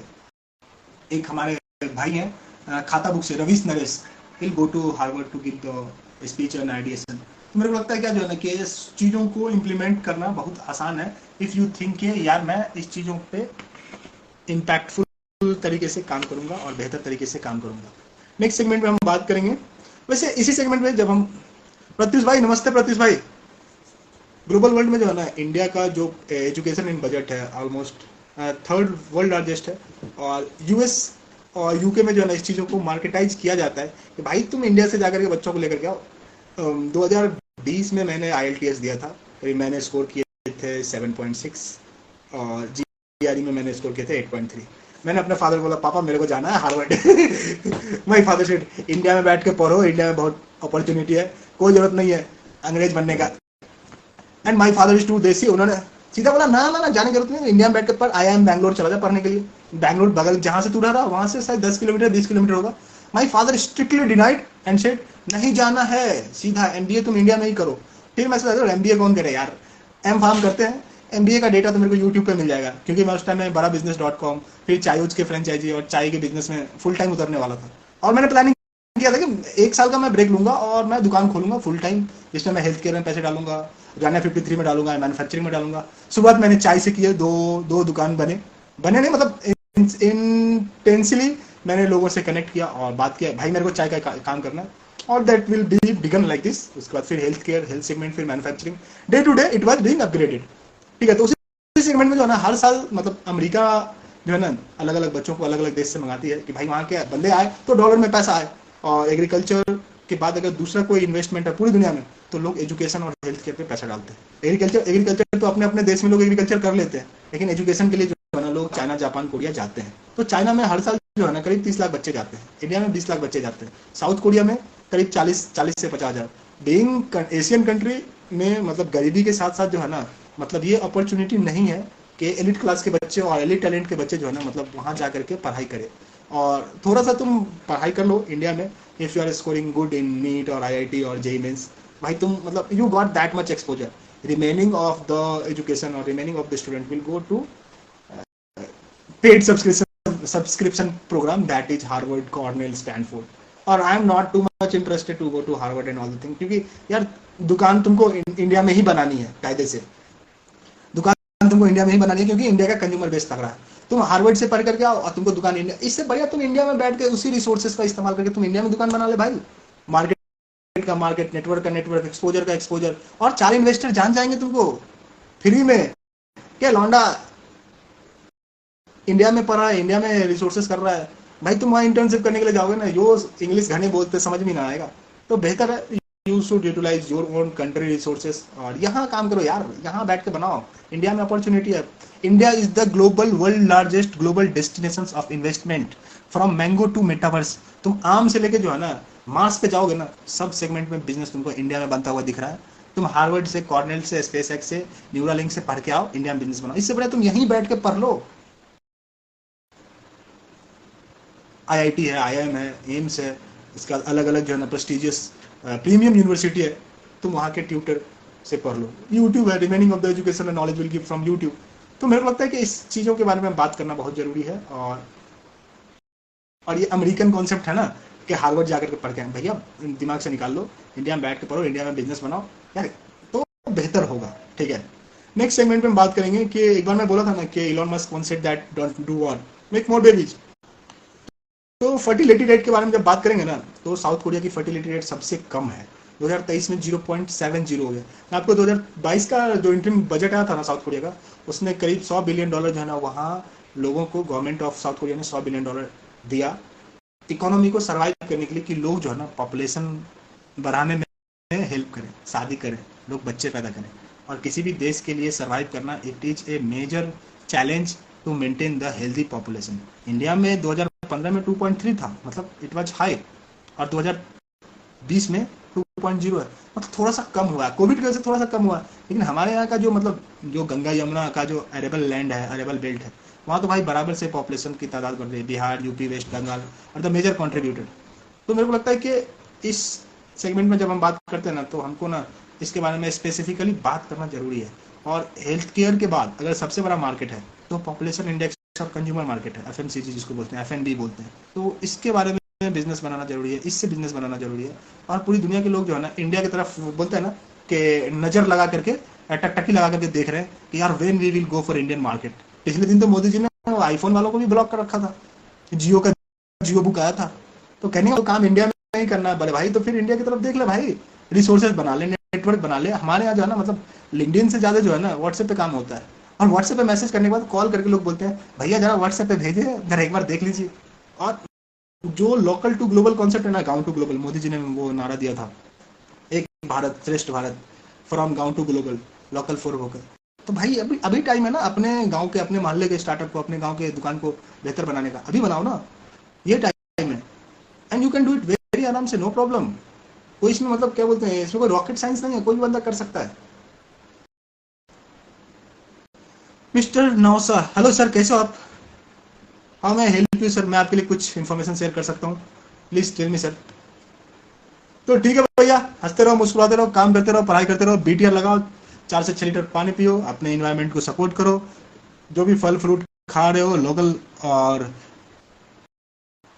एक हमारे भाई हैं खाता बुक से Ravish Naresh, will go to Harvard to give the speech on ideation. तो मेरे को लगता है क्या जो है ना कि इस चीज़ों को इम्प्लीमेंट करना बहुत आसान है इफ़ यू थिंक के यार मैं इस चीज़ों पे इम्पैक्टफुल तरीके से काम करूंगा और बेहतर तरीके से काम करूंगा। नेक्स्ट सेगमेंट में हम बात करेंगे, वैसे इसी सेगमेंट में जब हम प्रत्युष भाई, नमस्ते प्रत्युष भाई। ग्लोबल वर्ल्ड में जो है ना इंडिया का जो एजुकेशन इन बजट है ऑलमोस्ट 3rd वर्ल्ड लार्जेस्ट है, और यूएस और यूके में जो है ना इस चीज़ों को मार्केटाइज किया जाता है कि भाई तुम इंडिया से जाकर के बच्चों को लेकर के आओ। 2020 में मैंने IELTS दिया था, मैंने स्कोर किए थे 7.6 और GRE में मैंने स्कोर किए थे 8.3। मैंने अपने फादर को बोला पापा मेरे को जाना है Harvard. My father said India में बैठ के पढ़ो, इंडिया में बहुत अपॉर्चुनिटी है, कोई जरूरत नहीं है अंग्रेज बनने का। And my father is too desi, उन्होंने सीधा बोला ना ना ना जाने की जरूरत नहीं, इंडिया में बैठ के पढ़, IIM बैंगलोर चला जा पढ़ने के लिए। बैंगलोर बगल जहां से तू रह रहा वहां से शायद 10 किलोमीटर 20 किलोमीटर होगा। My father strictly denied and said नहीं जाना है, सीधा MBA तुम इंडिया में ही करो। फिर मैं सोचा MBA कौन करे यार, M.Pharm करते हैं। MBA का डेटा तो मेरे को YouTube पे मिल जाएगा, क्योंकि मैं उस टाइम में barabusiness.com फिर चायूज के फ्रेंचाइजी और चाय के बिजनेस में फुल टाइम उतरने वाला था। और मैंने प्लानिंग किया था कि 1 साल का मैं ब्रेक लूंगा और मैं दुकान खोलूंगा फुल टाइम, जिसमें मैं हेल्थ केयर में पैसे डालूंगा, गाना 53 में डालूंगा, मैन्युफैक्चरिंग में डालूंगा। शुरुआत मैंने चाय से की है, दो दुकान बने नहीं, मतलब इंटेंसली मैंने लोगों से कनेक्ट किया और बात किया भाई मेरे को चाय का काम करना है, और that will be began like this. उसके बाद फिर हेल्थ केयर, हेल्थ सेगमेंट, फिर manufacturing, day to day it was being upgraded. ठीक है, तो उसी सेगमेंट में जो है ना हर साल मतलब अमेरिका जो है ना अलग अलग बच्चों को अलग अलग देश से मंगाती है कि भाई वहाँ के बंदे आए तो डॉलर में पैसा आए। और एग्रीकल्चर के बाद अगर दूसरा कोई इन्वेस्टमेंट है पूरी दुनिया में तो लोग एजुकेशन और हेल्थ केयर पे पैसा डालते हैं। एग्रीकल्चर तो अपने अपने देश में लोग एग्रीकल्चर कर लेते हैं, लेकिन एजुकेशन के लिए जो है ना लोग चाइना, जापान, कोरिया जाते हैं। तो चाइना में हर साल जो है ना करीब 30 लाख बच्चे जाते हैं, इंडिया में 20 लाख बच्चे जाते हैं, साउथ कोरिया में करीब 40 से 50 हज़ार। बीइंग एशियन कंट्री में मतलब गरीबी के साथ साथ जो है ना मतलब ये अपॉर्चुनिटी नहीं है कि एलिट क्लास के बच्चे और एलिट टैलेंट के बच्चे जो है ना मतलब वहाँ जा करके पढ़ाई करें। और थोड़ा सा तुम पढ़ाई कर लो इंडिया में, if you are scoring good in NEET और IIT और JEE मेंस, भाई तुम मतलब you got that much exposure. Remaining of the education और remaining of the student will go to paid subscription program that is Harvard, Cornell, Stanford. और I am not too much interested to go to Harvard and all the thing, क्योंकि यार दुकान तुमको India में ही बनानी है, कायदे से दुकान तुमको इंडिया में ही बनानी है, क्योंकि इंडिया का कंज्यूमर बेस तगड़ा है। तुम हार्वर्ड से पढ़ करके आओ और तुमको दुकान इंडिया, इससे बढ़िया तुम इंडिया में बैठ के उसी रिसोर्सेज का इस्तेमाल करके तुम इंडिया में दुकान बना ले भाई। मार्केट का मार्केट, नेटवर्क का नेटवर्क, एक्सपोजर का एक्सपोजर, और 4 इन्वेस्टर जान जाएंगे तुमको फ्री में। क्या लौंडा इंडिया में पढ़ा है, इंडिया में रिसोर्सेज कर रहा है, भाई तुम वहाँ इंटर्नशिप करने के लिए जाओगे ना, यो इंग्लिश घने बोलते समझ में ना आएगा। तो बेहतर है you should utilise your own country resources और यहाँ काम करो यार, यहाँ बैठ के बनाओ। इंडिया में अपॉर्चुनिटी है। India is the global world largest global destination of investment from mango to metaverse. तुम आम से लेके जो है ना मार्स पे जाओगे ना, सब सेगमेंट में बिजनेस तुमको इंडिया में बनता हुआ दिख रहा है। तुम हार्वर्ड से, कॉर्नेल से, स्पेसएक्स से, न्यूरालिंक से पढ़ के आओ, इंडिया में बिजनेस बनाओ। इससे बड़ा तुम यहीं बैठ के पढ़ लो। IIT है, IIM है, एम्स है, इसका अलग अलग जो है ना प्रेस्टिजियस प्रीमियम यूनिवर्सिटी है, तुम वहाँ के ट्यूटर से पढ़ लो। यूट्यूब है, remaining of the education and knowledge will give from YouTube. तो मेरे को लगता है कि इस चीज़ों के बारे में बात करना बहुत जरूरी है। और ये अमेरिकन कॉन्सेप्ट है ना कि हार्वर्ड जाकर के पढ़ के आए, भैया दिमाग से निकाल लो, इंडिया में बैठ के पढ़ो, इंडिया में बिजनेस बनाओ यार, तो बेहतर होगा। ठीक है, नेक्स्ट सेगमेंट में बात करेंगे कि एक बार मैं बोला था ना कि Elon Musk once said that don't do war, make more babies. तो फर्टिलिटी रेट के बारे में जब बात करेंगे ना, तो साउथ कोरिया की फर्टिलिटी रेट सबसे कम है। 2023 में 0.70 हो गया। मैं आपको 2022 का जो इंटरिम बजट आया था ना साउथ कोरिया का, उसमें करीब $100 बिलियन जो है ना वहाँ लोगों को गवर्नमेंट ऑफ साउथ कोरिया ने $100 बिलियन दिया इकोनॉमी को सर्वाइव करने के लिए, कि लोग जो है ना पॉपुलेशन बढ़ाने में हेल्प करें, शादी करें, लोग बच्चे पैदा करें। और किसी भी देश के लिए सर्वाइव करना it is a major challenge to maintain the healthy population. India में 2015 में 2.3 था, मतलब इट वाज हाई, और 2020 में 2.0 है, मतलब थोड़ा सा कम हुआ है, कोविड की वजह से थोड़ा सा कम हुआ है। लेकिन हमारे यहाँ का जो मतलब जो गंगा यमुना का जो अरेबल लैंड है, अरेबल बेल्ट है, वहाँ तो भाई बराबर से पॉपुलेशन की तादाद बढ़ रही है। बिहार, यूपी, वेस्ट बंगाल और द मेजर कॉन्ट्रीब्यूटर। तो मेरे को लगता है कि इस सेगमेंट में जब हम बात करते हैं ना, तो हमको ना इसके बारे में स्पेसिफिकली बात करना जरूरी है। और हेल्थ केयर के बाद अगर सबसे बड़ा मार्केट है तो पॉपुलेशन इंडेक्स और कंज्यूमर मार्केट है, FMCG जिसको बोलते हैं, FNB बोलते हैं। तो इसके बारे में बिजनेस बनाना जरूरी है, इससे बिजनेस बनाना जरूरी है। और पूरी दुनिया के लोग जो है ना इंडिया की तरफ बोलते हैं ना कि नजर लगा करके, टकटकी लगा करके देख रहे हैं कि यार when we will go for Indian market. पिछले दिन तो मोदी जी ने आईफोन वालों को भी ब्लॉक कर रखा था, जियो का जियो बुक आया था। तो कहने का काम इंडिया में नहीं करना है बड़े भाई, तो फिर इंडिया की तरफ देख ले भाई, रिसोर्सेज बना ले, नेटवर्क बना ले। हमारे यहाँ जो है ना मतलब लिंक्डइन से ज्यादा जो है ना व्हाट्सएप पे काम होता है। और व्हाट्सएप पे मैसेज करने के बाद कॉल करके लोग बोलते हैं भैया जरा व्हाट्सएप पे भेजे, जरा एक बार देख लीजिए। और जो लोकल टू ग्लोबल कॉन्सेप्ट है ना, गाँव टू ग्लोबल, मोदी जी ने वो नारा दिया था, एक भारत श्रेष्ठ भारत, फ्रॉम गाँव to global, local for vocal. तो भाई अभी टाइम है ना अपने गांव के, अपने मोहल्ले के स्टार्टअप को, अपने गांव के दुकान को बेहतर बनाने का। अभी बनाओ ना, ये टाइम है। And you can do it very आराम से, नो प्रॉब्लम। कोई इसमें मतलब क्या बोलते हैं, इसमें कोई रॉकेट साइंस नहीं है, कोई भी बंदा कर सकता है। मिस्टर नौसा, हेलो सर, कैसे हो आप? हाँ मैं हेल्प यू सर, मैं आपके लिए कुछ इन्फॉर्मेशन शेयर कर सकता हूँ, प्लीज टेल मी सर। तो ठीक है भैया, हंसते रहो, मुस्कुराते रहो, काम करते रहो, पढ़ाई करते रहो, BTR लगाओ, 4 से 6 लीटर पानी पियो, अपने इन्वायरमेंट को सपोर्ट करो, जो भी फल फ्रूट खा रहे हो लोकल और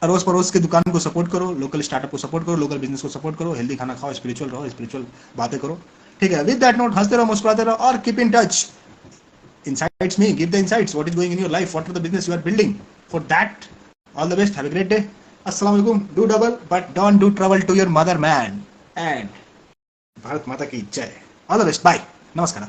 अड़ोस पड़ोस के दुकान को सपोर्ट करो, लोकल स्टार्टअप को सपोर्ट करो, लोकल बिजनेस को सपोर्ट करो, हेल्दी खाना खाओ, स्पिरिचुअल रहो, स्पिरिचुअल बातें करो, ठीक है। विद दैट नोट, हंसते रहो, मुस्कुराते रहो और keep in touch. Insights me, give the insights, what is going in your life, what are the business you are building. For that, all the best, have a great day. Assalamu alaikum, do double but don't do trouble to your mother man. And Bharat Mata ki jai. All the best, bye, namaskar.